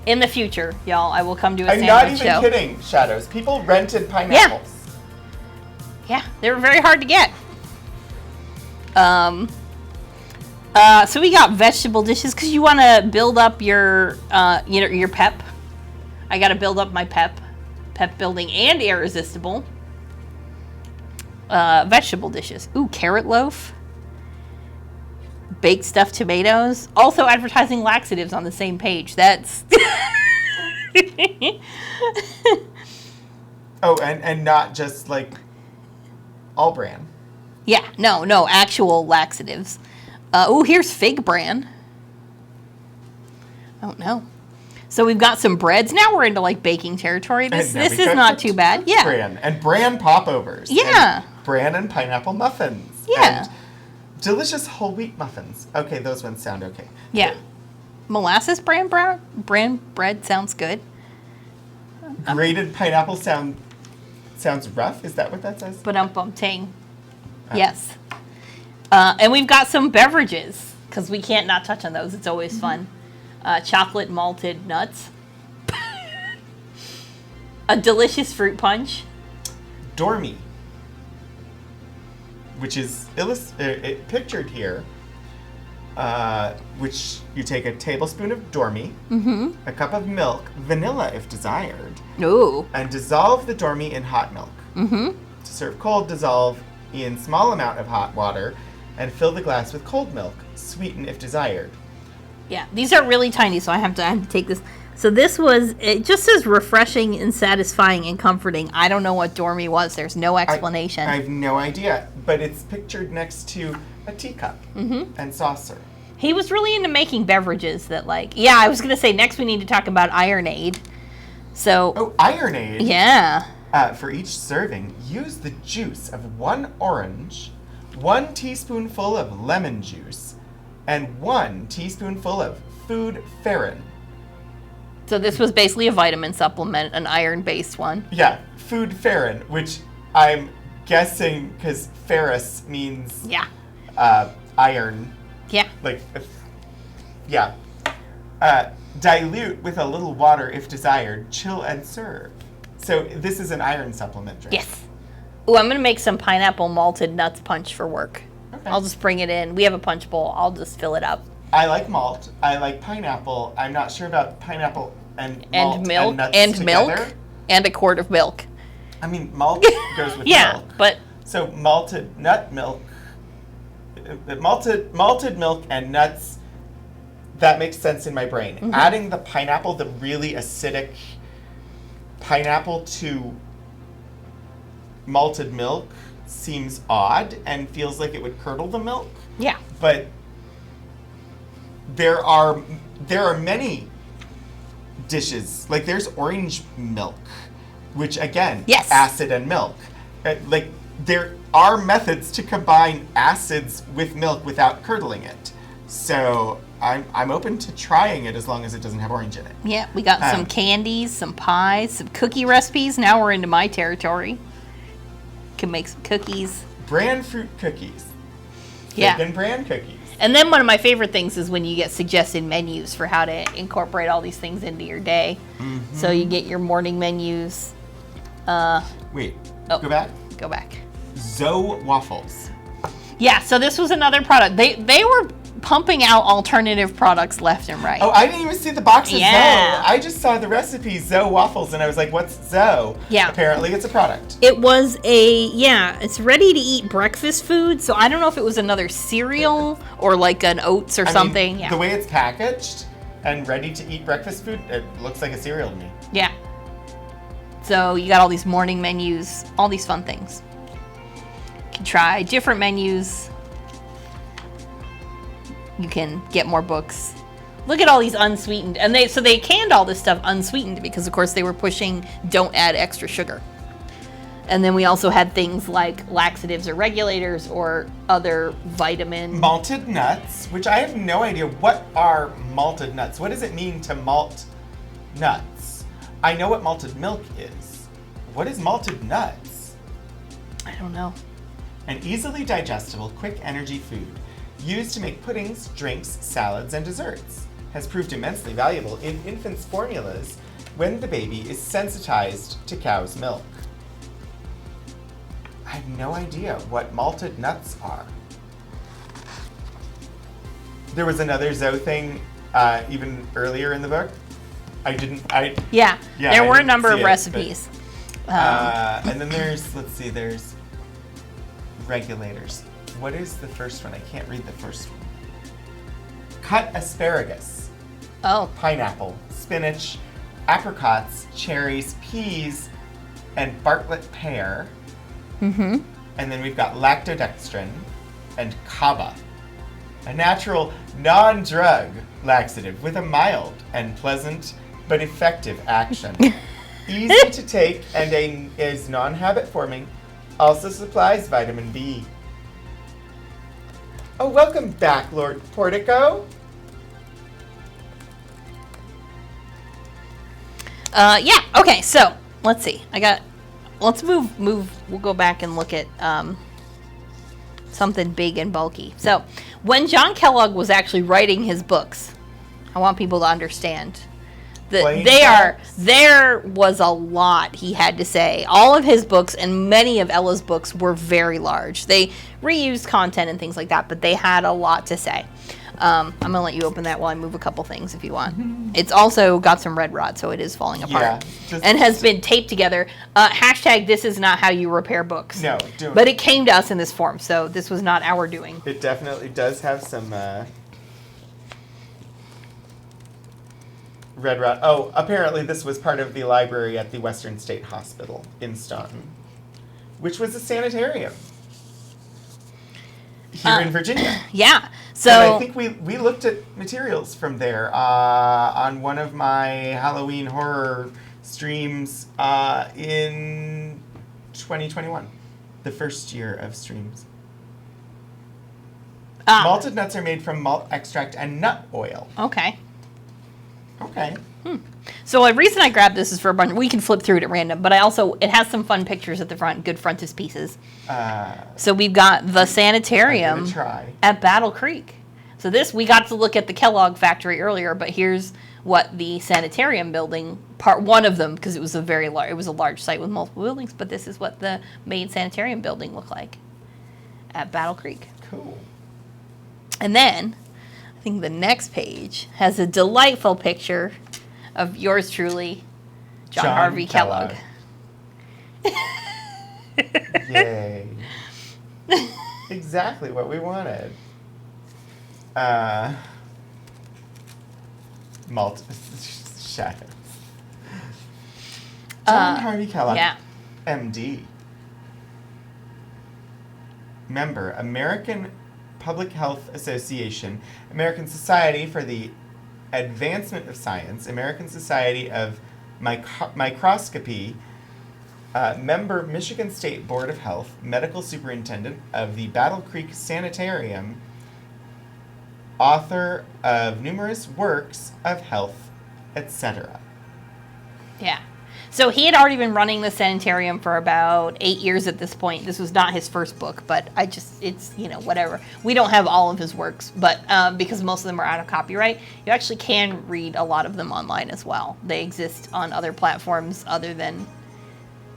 In the future, y'all, I will come do a I'm sandwich show. not even kidding, Shadows. People rented pineapples. Yeah, they were very hard to get. So we got vegetable dishes because you want to build up your, your pep. I got to build up my pep building and irresistible. Vegetable dishes. Ooh, carrot loaf. Baked stuffed tomatoes. Also advertising laxatives on the same page. That's... Oh, and not just like all bran. Yeah, no, actual laxatives. Here's fig bran. I don't know. So we've got some breads. Now we're into like baking territory. This is not too bad. Yeah. Bran and bran popovers. Yeah. And bran and pineapple muffins. Yeah. And delicious whole wheat muffins. Okay, those ones sound okay. Yeah. molasses bran bread sounds good. Grated pineapple sounds rough. Is that what that says? But ting. Yes. And we've got some beverages because we can't not touch on those. It's always fun. Chocolate malted nuts. A delicious fruit punch. Dormy, which is pictured here, which you take a tablespoon of Dormy, a cup of milk, vanilla if desired, Ooh. and dissolve the Dormy in hot milk. To serve cold, dissolve in small amount of hot water and fill the glass with cold milk. Sweeten if desired. Yeah, these are really tiny, so I have to take this. So it just says refreshing and satisfying and comforting. I don't know what Dormy was. There's no explanation. I have no idea, but it's pictured next to a teacup and saucer. He was really into making beverages that I was going to say next we need to talk about Ironade. So. Oh, Ironade? Yeah. For each serving, use the juice of 1 orange, 1 teaspoonful of lemon juice, and 1 teaspoonful of food ferrin. So this was basically a vitamin supplement, an iron-based one. Yeah, food ferrin, which I'm guessing because ferrous means iron. Yeah. Dilute with a little water if desired. Chill and serve. So this is an iron supplement drink. Yes. Ooh, I'm going to make some pineapple malted nuts punch for work. Okay. I'll just bring it in. We have a punch bowl. I'll just fill it up. I like malt. I like pineapple. I'm not sure about pineapple and malt milk and nuts and together. Milk and a quart of milk. I mean, malt goes with milk. But so malted nut milk, malted milk and nuts. That makes sense in my brain. Adding the pineapple, the really acidic pineapple to malted milk seems odd and feels like it would curdle the milk. Yeah. But there are many dishes. Like there's orange milk, which again, acid and milk. There are methods to combine acids with milk without curdling it. So I'm open to trying it as long as it doesn't have orange in it. Yeah, we got some candies, some pies, some cookie recipes. Now we're into my territory. Can make some cookies. Bran fruit cookies. Yeah. Bacon bran cookies. And then one of my favorite things is when you get suggested menus for how to incorporate all these things into your day. So you get your morning menus. Wait, go back? Go back. Zoe waffles. Yeah, so this was another product. They were pumping out alternative products left and right. Oh, I didn't even see the box of Yeah. Zoe. I just saw the recipe, Zoe waffles, and I was like, what's Zoe? Yeah. Apparently it's a product. It was it's ready to eat breakfast food, so I don't know if it was another cereal or like an oats or something. The way it's packaged and ready to eat breakfast food, it looks like a cereal to me. Yeah. So you got all these morning menus, all these fun things. You can try different menus. You can get more books. Look at all these unsweetened. And they canned all this stuff unsweetened because, of course, they were pushing don't add extra sugar. And then we also had things like laxatives or regulators or other vitamin. Malted nuts, which I have no idea. What are malted nuts? What does it mean to malt nuts? I know what malted milk is. What is malted nuts? I don't know. An easily digestible, quick energy food used to make puddings, drinks, salads, and desserts. Has proved immensely valuable in infants' formulas when the baby is sensitized to cow's milk. I have no idea what malted nuts are. There was another Zoe thing even earlier in the book. Yeah, there were a number of recipes. And then there's regulators. What is the first one? I can't read the first one. Cut asparagus. Oh. Pineapple, spinach, apricots, cherries, peas, and Bartlett pear. And then we've got lactodextrin and kava, a natural non-drug laxative with a mild and pleasant but effective action. Easy to take and is non-habit forming. Also supplies vitamin B. Oh, welcome back, Lord Portico. Yeah. Okay. So let's see. Let's move. We'll go back and look at something big and bulky. So when John Kellogg was actually writing his books, I want people to understand that there was a lot he had to say. All of his books and many of Ella's books were very large. They reused content and things like that, but they had a lot to say. I'm going to let you open that while I move a couple things if you want. It's also got some red rot, so it is falling apart. Yeah, and has been taped together. Hashtag this is not how you repair books. No. But it came to us in this form, so this was not our doing. It definitely does have some red rot. Oh, apparently this was part of the library at the Western State Hospital in Staunton, which was a sanitarium here in Virginia. Yeah. So and I think we looked at materials from there on one of my Halloween horror streams in 2021, the first year of streams. Malted nuts are made from malt extract and nut oil. Okay. Okay. So the reason I grabbed this is for a bunch. We can flip through it at random, but it has some fun pictures at the front, good frontispieces. So we've got the sanitarium at Battle Creek. So we got to look at the Kellogg factory earlier, but here's what the sanitarium building, part one of them, because it was a large site with multiple buildings, but this is what the main sanitarium building looked like at Battle Creek. Cool. And then I think the next page has a delightful picture of yours truly, John Harvey Kellogg. Yay. Exactly what we wanted. Shadows. John Harvey Kellogg, MD. Member, American Public Health Association, American Society for the Advancement of Science, American Society of Microscopy, member, Michigan State Board of Health, medical superintendent of the Battle Creek Sanitarium, author of numerous works of health, etc. Yeah. So he had already been running the sanitarium for about 8 years at this point. This was not his first book, but it's, whatever. We don't have all of his works, but because most of them are out of copyright, you actually can read a lot of them online as well. They exist on other platforms other than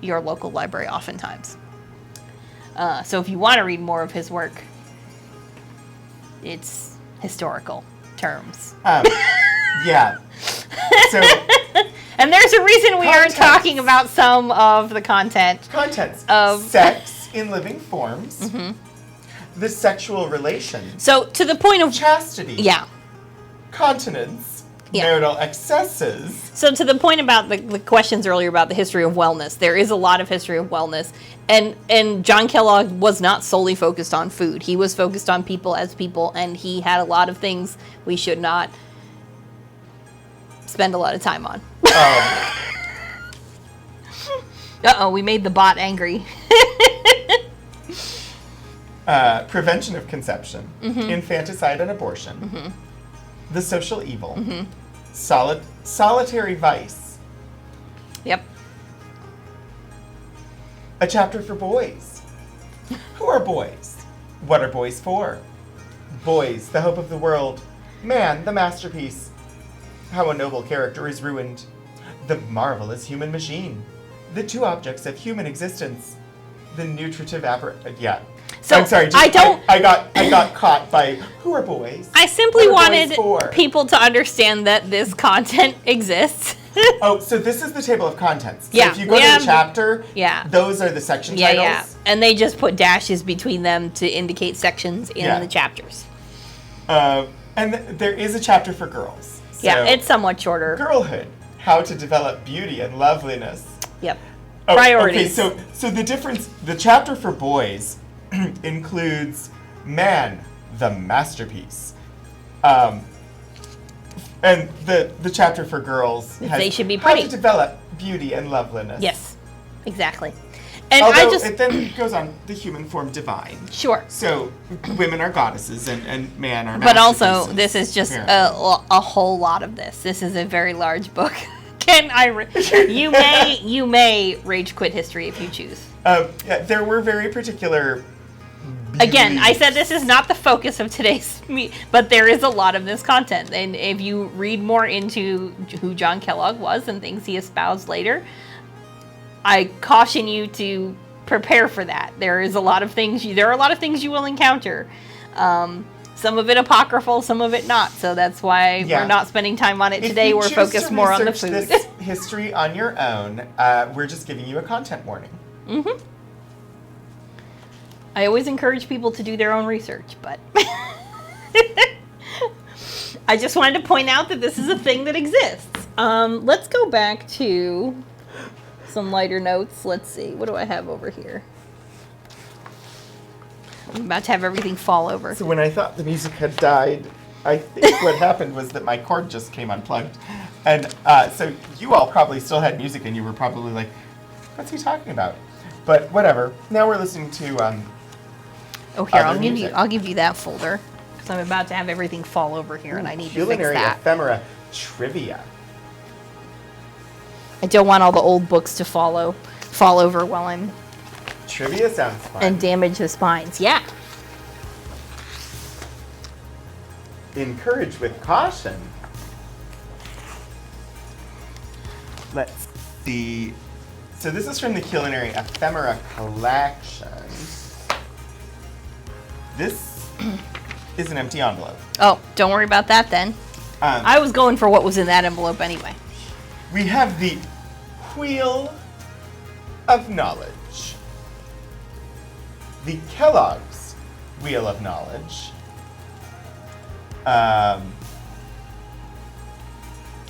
your local library oftentimes. So if you want to read more of his work, it's historical terms. Yeah. So... And there's a reason we aren't talking about some of the contents of sex in living forms, the sexual relations. So to the point of chastity, continence, marital excesses. So to the point about the questions earlier about the history of wellness, there is a lot of history of wellness, and John Kellogg was not solely focused on food. He was focused on people as people, and he had a lot of things we should not spend a lot of time on. Uh-oh, we made the bot angry. Prevention of conception, infanticide and abortion, the social evil, solitary vice. Yep. A chapter for boys. Who are boys? What are boys for? Boys, the hope of the world. Man, the masterpiece. How a noble character is ruined. The marvelous human machine. The two objects of human existence. The nutritive Yeah. So I'm sorry. I got caught by who are boys? I simply wanted people to understand that this content exists. Oh, so this is the table of contents. So yeah. If you go to the chapter, those are the section titles. Yeah. And they just put dashes between them to indicate sections in the chapters. And there is a chapter for girls. So, it's somewhat shorter. Girlhood, how to develop beauty and loveliness. Yep. Priorities. Okay, so the difference, the chapter for boys includes man, the masterpiece. And the chapter for girls has they should be pretty. How to develop beauty and loveliness. Yes, exactly. And although it then goes on the human form divine. Sure. So women are goddesses and man are masterpieces. But also, this is just a whole lot of this. This is a very large book. You may rage quit history if you choose. Yeah, there were very particular. Again, I said this is not the focus of today's meet, but there is a lot of this content. And if you read more into who John Kellogg was and things he espoused later, I caution you to prepare for that. There are a lot of things you will encounter. Some of it apocryphal, some of it not. So that's why we're not spending time on it today. We're focused more on the food. If you choose to research this history on your own, we're just giving you a content warning. Mm-hmm. I always encourage people to do their own research, but I just wanted to point out that this is a thing that exists. Let's go back to some lighter notes. Let's see. What do I have over here? I'm about to have everything fall over. So when I thought the music had died, I think what happened was that my cord just came unplugged. And so you all probably still had music and you were probably like, what's he talking about? But whatever. Now we're listening to oh, here, I'll give you that folder. Because I'm about to have everything fall over here and I need to fix Culinary that. Ephemera Trivia. I don't want all the old books to fall over while I'm... Trivia sounds fun. And damage the spines. Yeah. Encourage with caution. Let's see. So this is from the Culinary Ephemera Collection. This is an empty envelope. Oh, don't worry about that then. I was going for what was in that envelope anyway. We have the Wheel of Knowledge. The Kellogg's Wheel of Knowledge.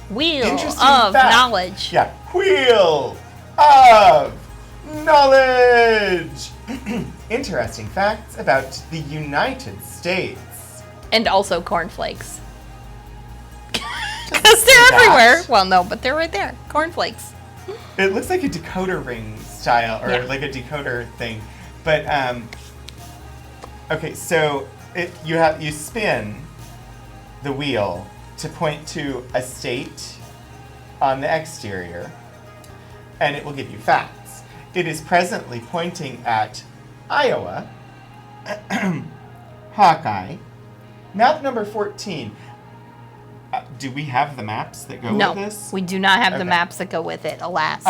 Wheel Interesting of fact. Knowledge. Yeah, Wheel of Knowledge. Interesting facts about the United States. And also cornflakes. Because they're everywhere. Well, no, but they're right there. Cornflakes. It looks like a decoder ring style, or like a decoder thing. But, okay, so you spin the wheel to point to a state on the exterior, and it will give you facts. It is presently pointing at Iowa, Hawkeye, map number 14. Do we have the maps that go with this? No, we do not have the maps that go with it, alas.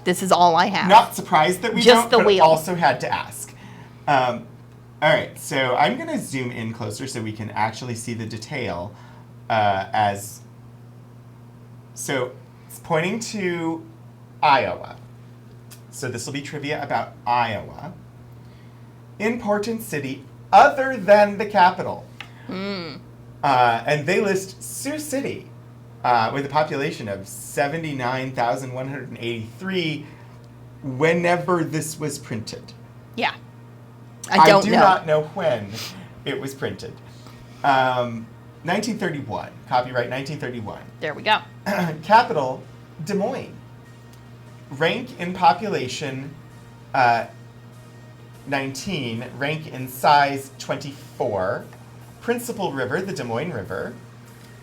This is all I have. Not surprised that we Just don't, the wheel. But also had to ask. All right, so I'm going to zoom in closer so we can actually see the detail So it's pointing to Iowa. So this will be trivia about Iowa. Important city other than the capital. And they list Sioux City with a population of 79,183 whenever this was printed. Yeah. I do not know when it was printed. 1931. Copyright 1931. There we go. Capital, Des Moines. Rank in population, 19. Rank in size, 24. Principal river, the Des Moines River.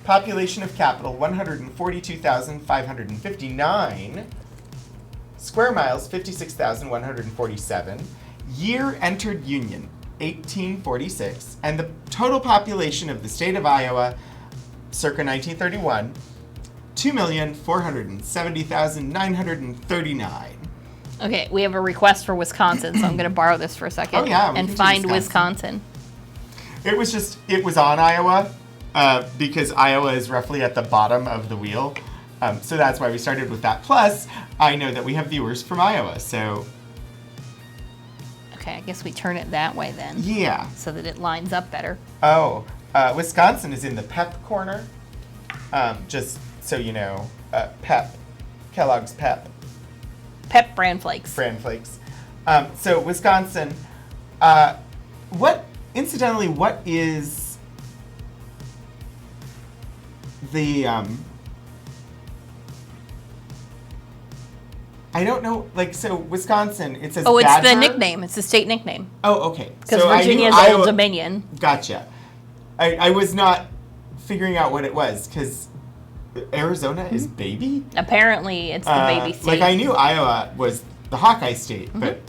Population of capital, 142,559. Square miles, 56,147. Year entered Union, 1846. And the total population of the state of Iowa, circa 1931, 2,470,939. Okay, we have a request for Wisconsin, so I'm going to borrow this for a second. Oh, yeah, and find Wisconsin. It was on Iowa, because Iowa is roughly at the bottom of the wheel. So that's why we started with that. Plus, I know that we have viewers from Iowa, so... Okay, I guess we turn it that way then. Yeah. So that it lines up better. Oh, Wisconsin is in the Pep corner. Just so you know, Pep. Kellogg's Pep. Pep bran flakes. Bran flakes. So Wisconsin, what is the, I don't know, so Wisconsin, it says it's Badger? the nickname. It's the state nickname. Oh, okay. Because Virginia is Old Dominion. Gotcha. I was not figuring out what it was, because Arizona is baby? Apparently, it's the baby state. Like, I knew Iowa was the Hawkeye state, but...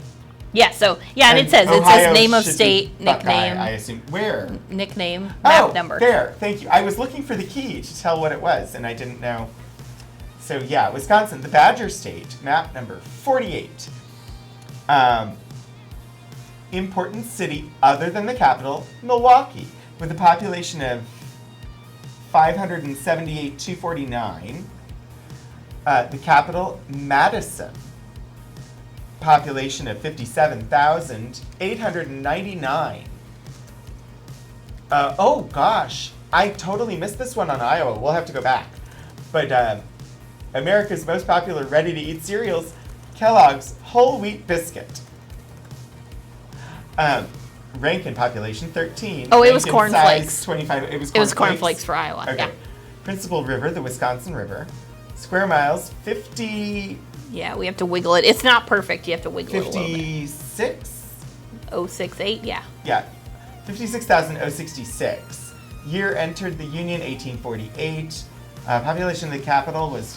Yeah, so, yeah, and it says name of state, nickname. I assume. Where? Nickname, map number. There, thank you. I was looking for the key to tell what it was, and I didn't know. So, yeah, Wisconsin, the Badger State, map number 48. Important city other than the capital, Milwaukee, with a population of 578,249. The capital, Madison. Population of 57,899. Oh gosh, I totally missed this one on Iowa. We'll have to go back. But America's most popular ready-to-eat cereals, Kellogg's whole wheat biscuit. Rankin population 13. Oh, it was Rankin cornflakes. Size 25. It was cornflakes for Iowa. Okay. Yeah. Principal River, the Wisconsin River. Square miles 50. Yeah, we have to wiggle it. It's not perfect. You have to wiggle it a little bit. 56? 068, yeah. Yeah, 56,066. Year entered the Union, 1848. Population of the capital is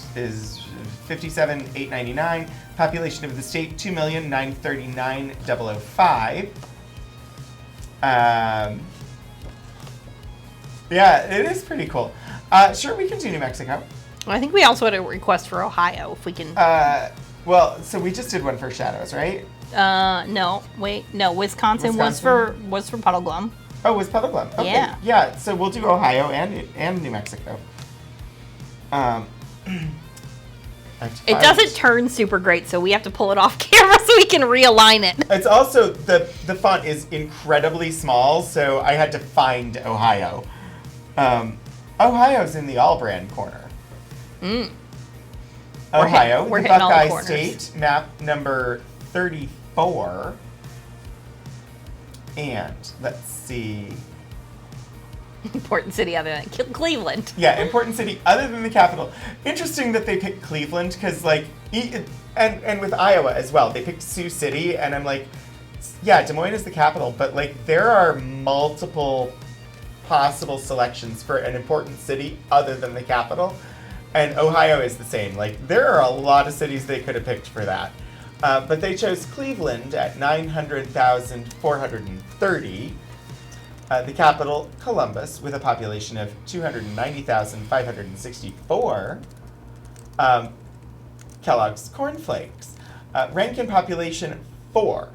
57,899. Population of the state, 2,939,005. Yeah, it is pretty cool. Sure, we can do New Mexico. I think we also had a request for Ohio, if we can... Well, so we just did one for Shadows, right? No, wait, no, Wisconsin? was for Puddle Glum. Oh, it was Puddle Glum. Okay. Yeah. Yeah, so we'll do Ohio and New Mexico. It doesn't turn super great, so we have to pull it off camera so we can realign it. It's also, the font is incredibly small, so I had to find Ohio. Ohio's in the All-Brand corner. Ohio, we're the hitting all the Buckeye corners. State, map number 34. And, let's see. Important city other than Cleveland. Yeah, important city other than the capital. Interesting that they picked Cleveland, because, like, and with Iowa as well, they picked Sioux City, and I'm like, yeah, Des Moines is the capital, but, like, there are multiple possible selections for an important city other than the capital. And Ohio is the same. Like, there are a lot of cities they could have picked for that. But they chose Cleveland at 900,430. The capital, Columbus, with a population of 290,564. Kellogg's cornflakes. Rankin population, 4.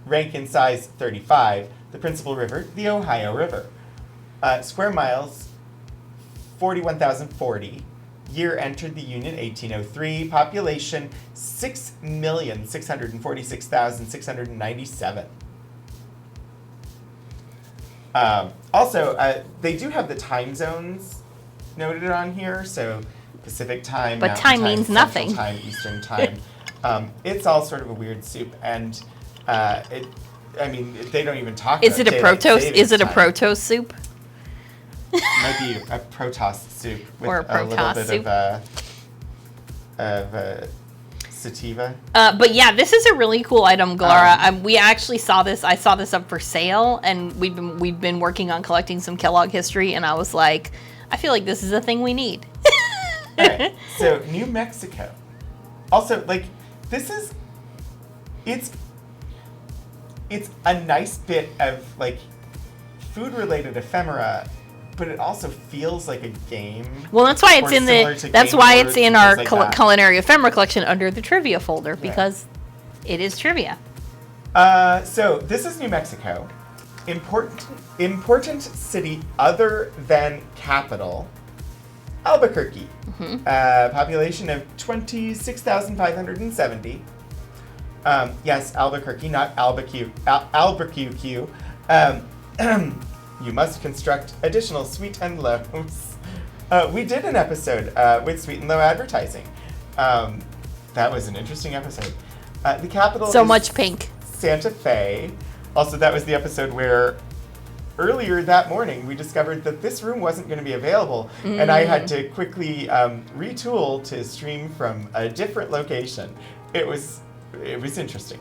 Rankin size, 35. The principal river, the Ohio River. Square miles, 41,040. Year entered the Union, 1803. Population, 6,646,697. Also, they do have the time zones noted on here. So Pacific time, but Mountain time means Central nothing. Time, Eastern time. It's all sort of a weird soup, and they don't even talk. Is about it a Protos? Is it a time. Protos soup? Might be a Protoss soup with Or a a little Protoss bit soup. of sativa. But yeah, this is a really cool item, Glara. We actually saw this. I saw this up for sale, and we've been working on collecting some Kellogg history, and I was like, I feel like this is a thing we need. All right, so New Mexico. Also, like, it's a nice bit of, like, food-related ephemera, but it also feels like a game. Well, that's why it's or in similar the. to That's game why boards it's in and our things like that. culinary ephemera collection under the trivia folder, because it is trivia. So this is New Mexico. Important city other than capital, Albuquerque. Population of 26,570. Yes, Albuquerque, not Albuquerque. You must construct additional sweet and lows. We did an episode with sweet and low advertising. That was an interesting episode. The capital So is much pink. Santa Fe. Also, that was the episode where earlier that morning we discovered that this room wasn't going to be available, and I had to quickly retool to stream from a different location. It was interesting.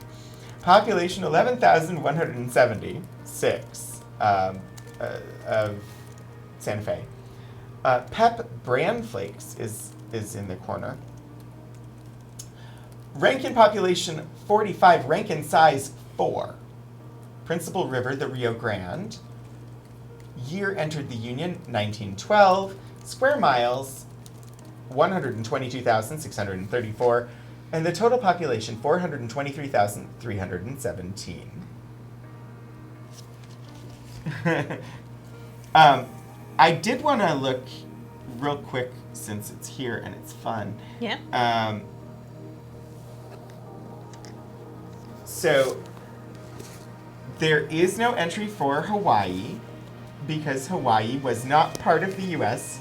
Population 11,176 of Santa Fe. Pep Bran Flakes is in the corner. Rankin population 45, Rankin size 4. Principal river, the Rio Grande. Year entered the Union, 1912. Square miles, 122,634. And the total population, 423,317. I did want to look real quick since it's here and it's fun. Yeah. So there is no entry for Hawaii because Hawaii was not part of the U.S.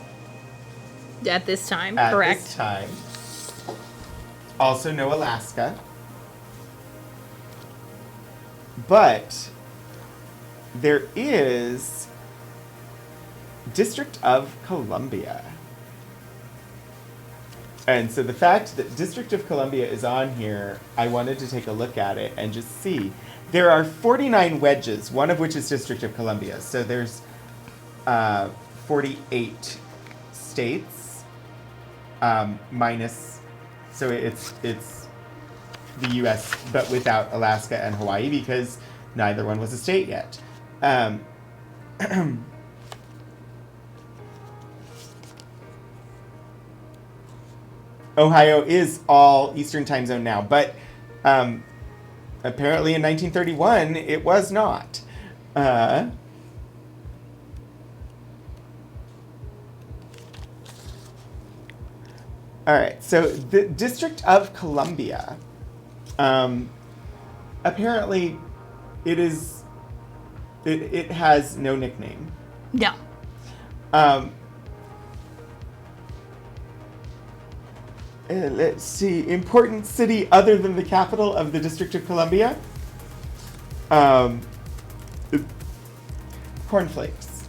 At this time, at correct. this time. Also no Alaska. But there is District of Columbia. And so the fact that District of Columbia is on here, I wanted to take a look at it and just see. There are 49 wedges, one of which is District of Columbia. So there's 48 states minus, so it's the U.S. but without Alaska and Hawaii because neither one was a state yet. Ohio is all Eastern time zone now, but apparently in 1931 it was not. All right, so the District of Columbia, apparently it has no nickname. No. Let's see. Important city other than the capital of the District of Columbia? Cornflakes.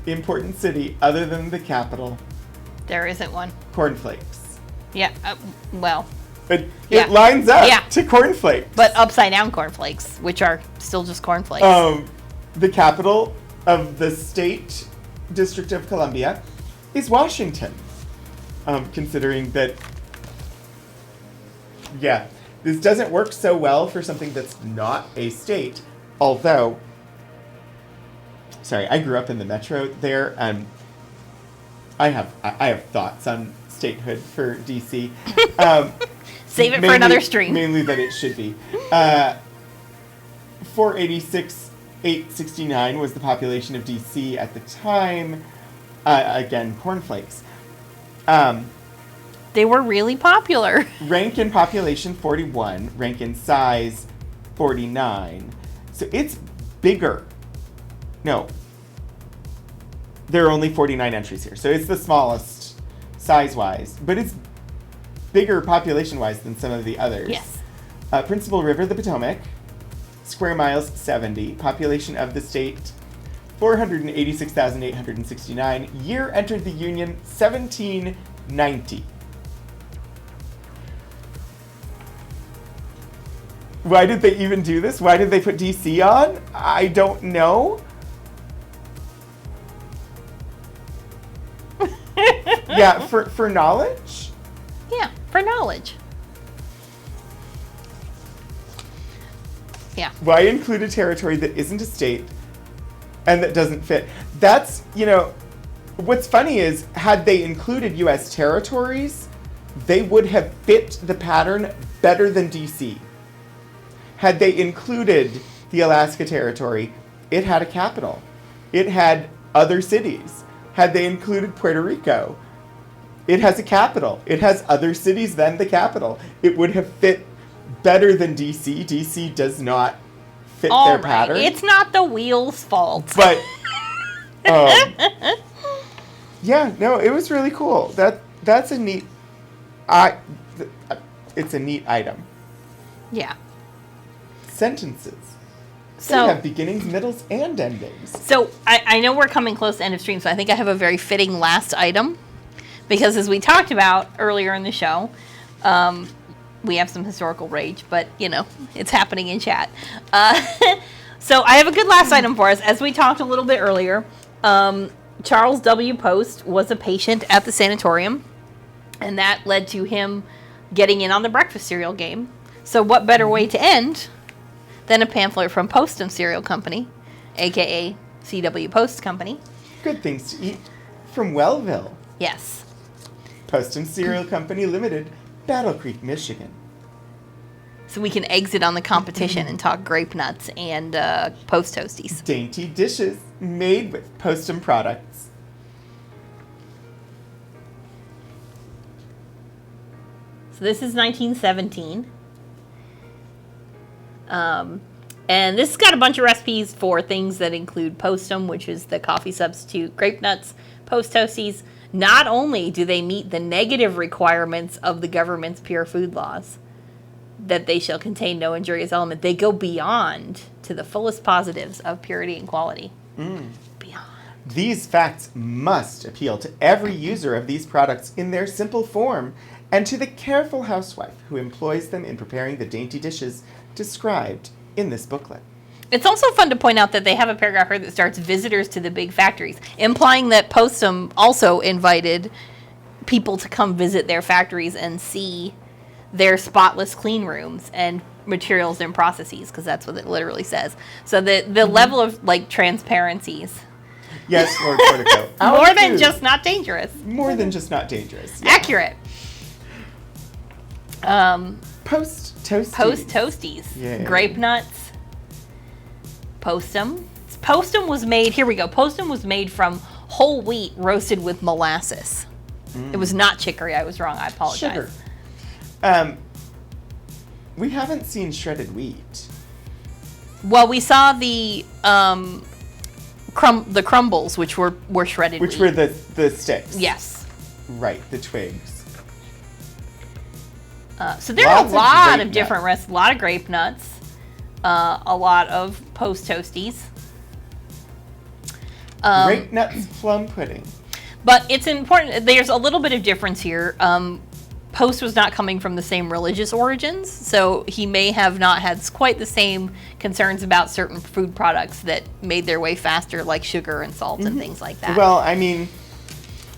Important city other than the capital? There isn't one. Cornflakes. Yeah, well. It Yeah. lines up Yeah. to cornflakes. But upside down cornflakes, which are still just cornflakes. The capital of the state District of Columbia is Washington. Considering that, yeah, this doesn't work so well for something that's not a state. Although, sorry, I grew up in the metro there, and I have thoughts on statehood for DC. Save it for another stream. Mainly that it should be. 486,869 was the population of DC at the time. Again, cornflakes. They were really popular. Rankin population 41, Rankin size 49. So it's bigger. No. There are only 49 entries here. So it's the smallest size-wise, but it's bigger population-wise than some of the others. Yes. Principal river, the Potomac. Square miles, 70. Population of the state, 486,869. Year entered the Union, 1790. Why did they even do this? Why did they put DC on? I don't know. Yeah, for knowledge? Yeah, for knowledge. Yeah. Why include a territory that isn't a state and that doesn't fit? That's, what's funny is, had they included U.S. territories, they would have fit the pattern better than DC. Had they included the Alaska Territory, it had a capital. It had other cities. Had they included Puerto Rico, it has a capital. It has other cities than the capital. It would have fit better than DC. DC does not fit All their right. pattern. It's not the wheel's fault. But, yeah, no, it was really cool. That's a neat, it's a neat item. Yeah. Sentences. So They have beginnings, middles, and endings. So I know we're coming close to end of stream, so I think I have a very fitting last item. Because as we talked about earlier in the show, we have some historical rage, but, it's happening in chat. So I have a good last item for us. As we talked a little bit earlier, Charles W. Post was a patient at the sanatorium, and that led to him getting in on the breakfast cereal game. So what better way to end than a pamphlet from Postum Cereal Company, a.k.a. C.W. Post Company. Good things to eat from Wellville. Yes. Postum Cereal Company Limited, Battle Creek, Michigan. So we can exit on the competition and talk grape nuts and Post Toasties. Dainty dishes made with Postum products. So this is 1917. And this has got a bunch of recipes for things that include Postum, which is the coffee substitute, grape nuts, Post Toasties. Not only do they meet the negative requirements of the government's pure food laws, that they shall contain no injurious element, they go beyond to the fullest positives of purity and quality. Beyond. These facts must appeal to every user of these products in their simple form, and to the careful housewife who employs them in preparing the dainty dishes described in this booklet. It's also fun to point out that they have a paragraph here that starts visitors to the big factories, implying that Postum also invited people to come visit their factories and see their spotless clean rooms and materials and processes, because that's what it literally says. So the level of like transparencies. Yes, Lord Portico. More than just not dangerous. More than just not dangerous. Yeah. Accurate. Post Toasties. Post Toasties. Yeah. Grape nuts. Postum. Postum was made, here we go. Postum was made from whole wheat roasted with molasses. It was not chicory. I was wrong. I apologize. Sugar. We haven't seen shredded wheat. Well, we saw the crumbles, which were shredded Which wheat. were the sticks. Yes. Right, the twigs. So there are a lot of grape different recipes. A lot of grape nuts. A lot of Post Toasties. Grape nuts plum pudding. But it's important. There's a little bit of difference here. Post was not coming from the same religious origins, so he may have not had quite the same concerns about certain food products that made their way faster, like sugar and salt and things like that. Well, I mean...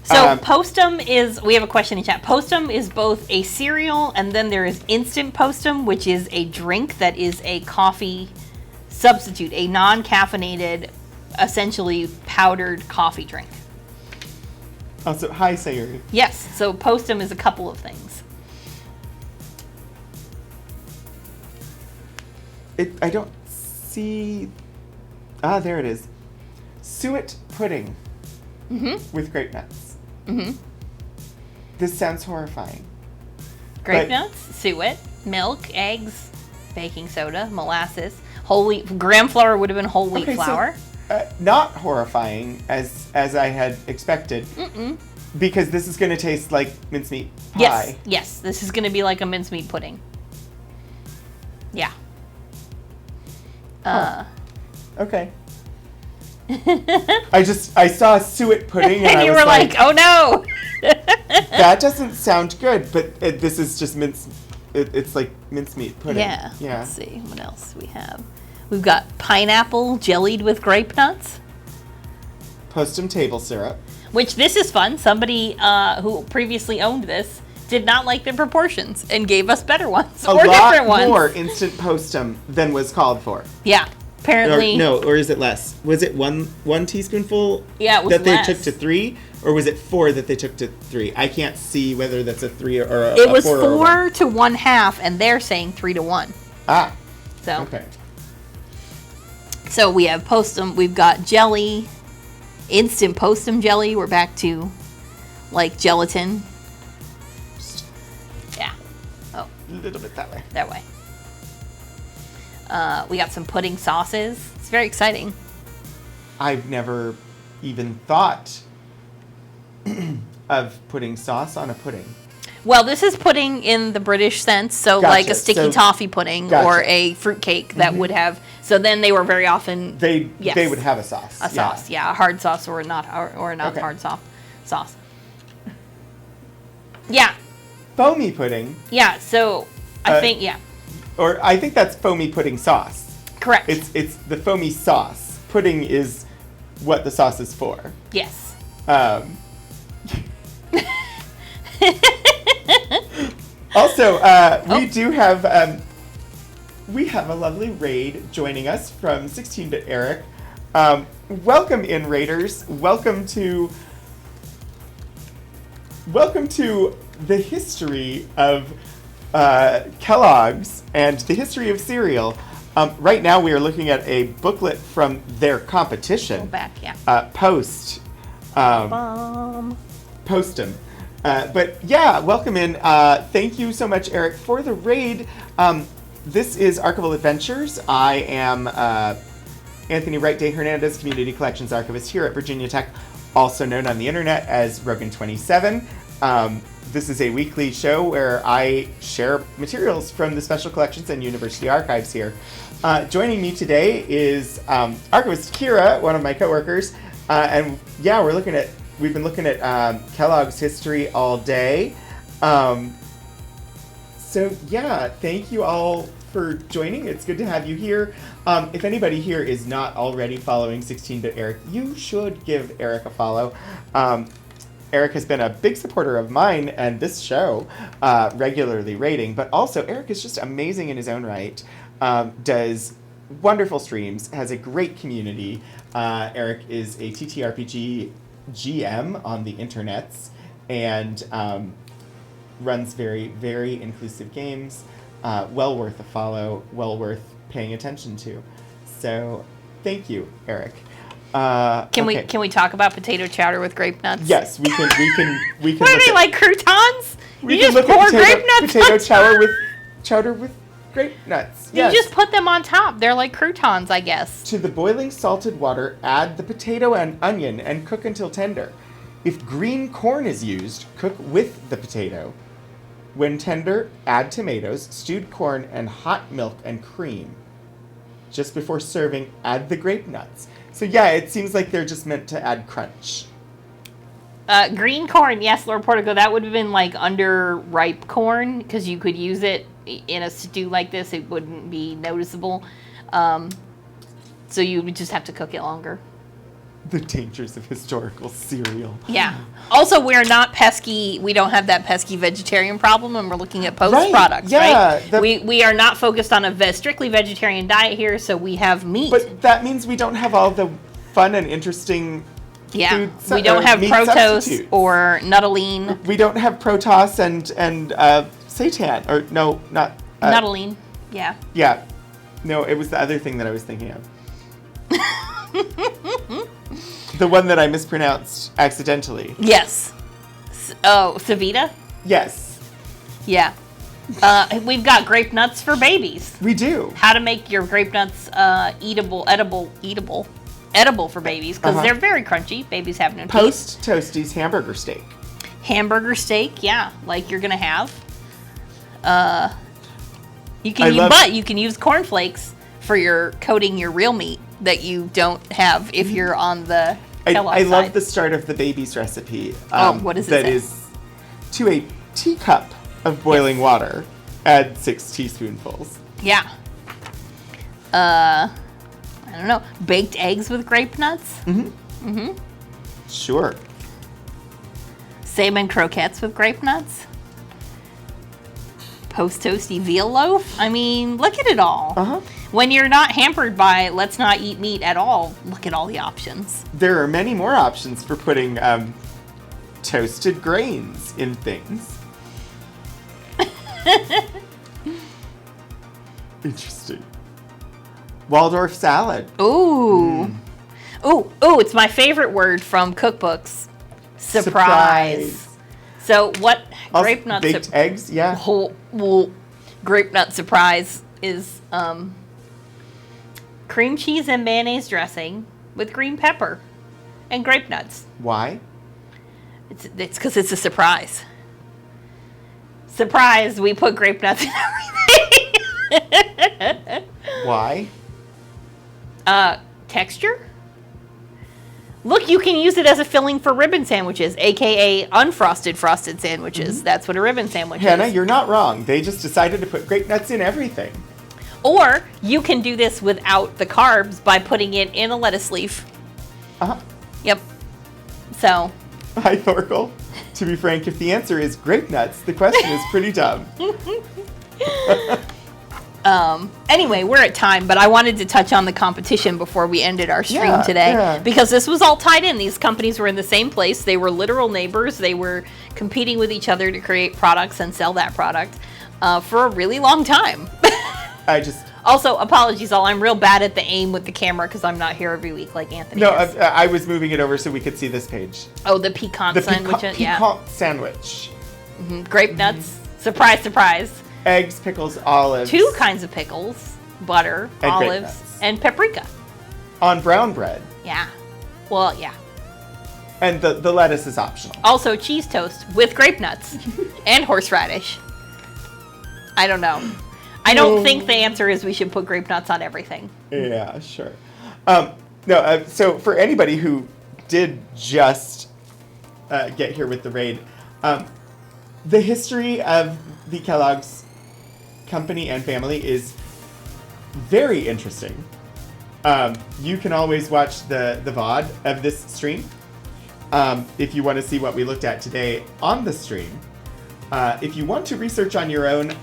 So Postum is, we have a question in chat. Postum is both a cereal, and then there is instant Postum, which is a drink that is a coffee substitute, a non-caffeinated, essentially powdered coffee drink. Also, hi, Sayuri. Yes, so Postum is a couple of things. I don't see... Ah, there it is. Suet pudding with grape nuts. This sounds horrifying. Grape nuts, suet, milk, eggs, baking soda, molasses, whole wheat. Graham flour would have been whole wheat flour. So, not horrifying as I had expected. Because this is going to taste like mincemeat pie. Yes, this is going to be like a mincemeat pudding. Yeah. Okay. I saw suet pudding and And I you was were like, oh no! that doesn't sound good, but this is just it's like mincemeat pudding. Yeah. Let's see, what else we have? We've got pineapple jellied with grape nuts. Postum table syrup. Which, this is fun. Somebody who previously owned this did not like the proportions and gave us better ones or different ones. A lot more instant Postum than was called for. Yeah. Apparently. Or is it less? Was it one teaspoonful? Yeah, it was that they less. took to 3, or was it 4 that they took to 3? I can't see whether that's a 3 or a It was 4 4 to 1/2, and they're saying 3 to 1. Ah. So. Okay. So we have Postum. We've got jelly, instant Postum jelly. We're back to like gelatin. Yeah. Oh. A little bit that way. That way. We got some pudding sauces. It's very exciting. I've never even thought of putting sauce on a pudding. Well, this is pudding in the British sense, so Gotcha. like a sticky toffee pudding or a fruit cake that would have. So then they were very often They would have a sauce. a sauce, a hard sauce or not Okay. hard sauce. Yeah, Foamy pudding. yeah. So I think Or I think that's foamy pudding sauce. Correct. It's the foamy sauce. Pudding is what the sauce is for. Yes. Also, we do have we have a lovely raid joining us from 16-Bit Eric. Welcome in, raiders. Welcome to the history of Kellogg's and the history of cereal. Right now, we are looking at a booklet from their competition. Go back, yeah. Postum. But yeah, welcome in. Thank you so much, Eric, for the raid. This is Archival Adventures. I am Anthony Wright Day Hernandez, Community Collections Archivist here at Virginia Tech, also known on the internet as Rogan27. This is a weekly show where I share materials from the special collections and university archives here. Joining me today is Archivist Kira, one of my coworkers, and yeah, we've been looking at Kellogg's history all day. So yeah, thank you all for joining. It's good to have you here. If anybody here is not already following 16-Bit Eric, you should give Eric a follow. Eric has been a big supporter of mine and this show, regularly rating, but also Eric is just amazing in his own right, does wonderful streams, has a great community. Eric is a TTRPG GM on the internets and runs very, very inclusive games. Well worth a follow, well worth paying attention to. So thank you, Eric. Can we talk about potato chowder with grape nuts? Yes, we can. What are they, like croutons? We You can just look pour at grape nuts potato on top. chowder with grape nuts. You Yes. just put them on top. They're like croutons, I guess. To the boiling salted water, add the potato and onion and cook until tender. If green corn is used, cook with the potato. When tender, add tomatoes, stewed corn, and hot milk and cream. Just before serving, add the grape nuts. So yeah, it seems like they're just meant to add crunch. Green corn, yes, Lord Portico. That would have been like underripe corn because you could use it in a stew like this. It wouldn't be noticeable. So you would just have to cook it longer. The dangers of historical cereal. Yeah. Also, we're not pesky. We don't have that pesky vegetarian problem, and we're looking at post Right, products, yeah, right? We are not focused on a strictly vegetarian diet here, so we have meat. But that means we don't have all the fun and interesting food we don't have meat Protos substitutes. or Nuttolene. We don't have Protoss and seitan, or no, not Nuttolene, yeah. Yeah, no, it was the other thing that I was thinking of. The one that I mispronounced accidentally. Yes. Savita? Yes. Yeah. We've got grape nuts for babies. We do. How to make your grape nuts edible for babies, because they're very crunchy. Babies have no teeth. Post Toasties hamburger steak. Hamburger steak, yeah, like you're gonna have. You can use cornflakes for your coating your real meat that you don't have if you're on the Kellogg I side. love the start of the baby's recipe. What does it say? That is, to a teacup of boiling water, add 6 teaspoonfuls. Yeah. I don't know. Baked eggs with grape nuts? Sure. Salmon croquettes with grape nuts? Post toasty veal loaf? I mean, look at it all. When you're not hampered by let's not eat meat at all, look at all the options. There are many more options for putting toasted grains in things. Interesting. Waldorf salad. Ooh. Ooh, it's my favorite word from cookbooks. Surprise. So what Also, grape nut baked eggs, yeah. Grape nut surprise is cream cheese and mayonnaise dressing with green pepper and grape nuts. Why? It's because it's a surprise. Surprise, we put grape nuts in everything. Why? Texture? Look, you can use it as a filling for ribbon sandwiches, aka unfrosted frosted sandwiches. That's what a ribbon sandwich Hannah, is. you're not wrong. They just decided to put grape nuts in everything. Or you can do this without the carbs by putting it in a lettuce leaf. Yep. So. Hi, Thorkel. To be frank, if the answer is grape nuts, the question is pretty dumb. Anyway, we're at time, but I wanted to touch on the competition before we ended our stream today, because this was all tied in. These companies were in the same place. They were literal neighbors. They were competing with each other to create products and sell that product for a really long time. Also, apologies all. I'm real bad at the aim with the camera because I'm not here every week like Anthony is. I was moving it over so we could see this page. Oh, the pecan sandwich. Pecan sandwich. Mm-hmm. Grape nuts. Surprise, surprise. Eggs, pickles, olives. 2 kinds of pickles. Butter, and olives, and paprika. On brown bread. Yeah. Well, yeah. And the lettuce is optional. Also, cheese toast with grape nuts and horseradish. I don't know. I don't think the answer is we should put grape nuts on everything. Yeah, sure. So for anybody who did just get here with the raid, the history of the Kellogg's company and family is very interesting. You can always watch the VOD of this stream if you want to see what we looked at today on the stream. If you want to research on your own,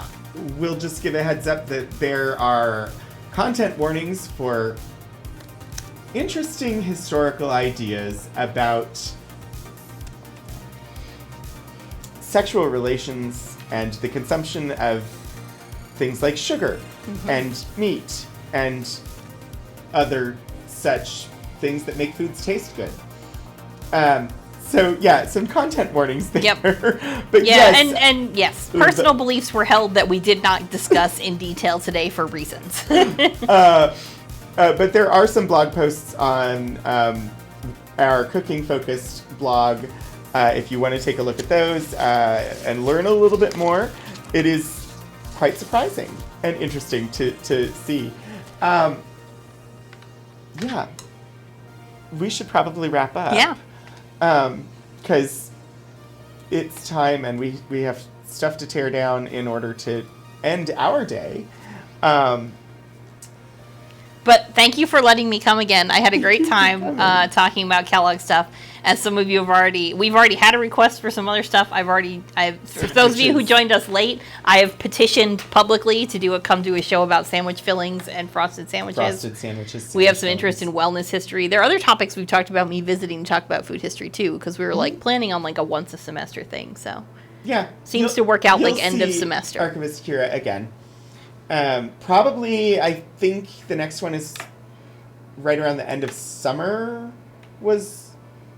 we'll just give a heads up that there are content warnings for interesting historical ideas about sexual relations and the consumption of things like sugar and meat and other such things that make foods taste good. So yeah, some content warnings there. Yep. But yeah, and yes, personal beliefs were held that we did not discuss in detail today for reasons. But there are some blog posts on our cooking-focused blog. If you want to take a look at those and learn a little bit more, it is quite surprising and interesting to see. Yeah, we should probably wrap up. Yeah. Because it's time and we have stuff to tear down in order to end our day. But thank you for letting me come again. I had a great time talking about Kellogg stuff. As some of you we've already had a request for some other stuff. For those of you who joined us late, I have petitioned publicly to come do a show about sandwich fillings and frosted sandwiches. Frosted sandwiches. We have some interest in wellness history. There are other topics we've talked about, me visiting to talk about food history too, because we were planning on a once a semester thing. So yeah, seems to work out end of semester. Archivist Kira again. Probably, I think the next one is right around the end of summer was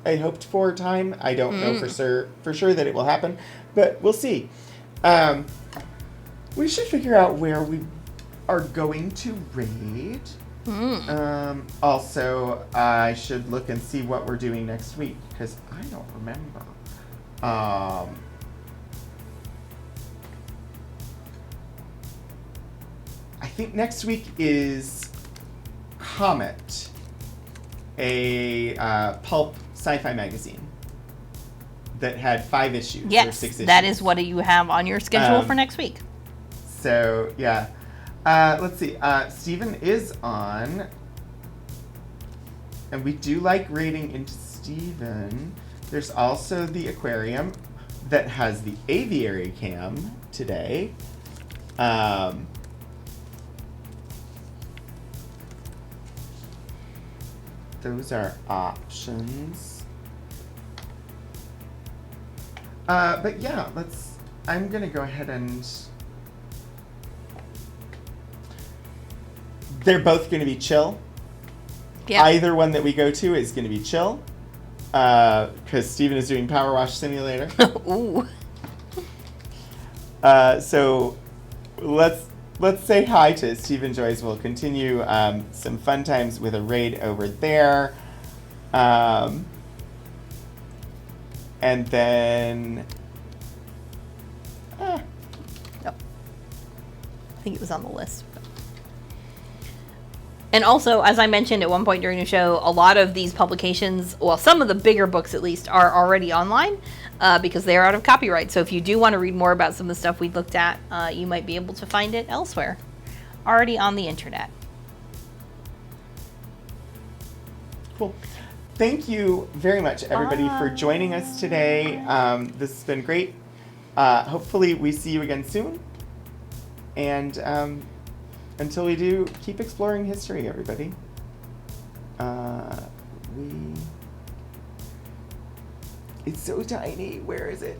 a hoped for time. I don't know for sure that it will happen, but we'll see. We should figure out where we are going to raid. Also, I should look and see what we're doing next week, because I don't remember. I think next week is Comet, a pulp sci-fi magazine that had 5 issues or 6 issues. That is what you have on your schedule for next week. So, yeah. Let's see. Steven is on. And we do like raiding into Steven. There's also the aquarium that has the aviary cam today. Those are options. But yeah, I'm gonna go ahead and they're both gonna be chill. Yeah. Either one that we go to is gonna be chill. Because Steven is doing Power Wash Simulator. Ooh. So let's say hi to Steven Joyce. We'll continue some fun times with a raid over there. And then... Oh. I think it was on the list. And also, as I mentioned at one point during the show, a lot of these publications, well, some of the bigger books at least, are already online because they are out of copyright. So if you do want to read more about some of the stuff we looked at, you might be able to find it elsewhere. already on the internet. Cool. Thank you very much, everybody, for joining us today. This has been great. Hopefully we see you again soon. And until we do, keep exploring history, everybody. It's so tiny. Where is it?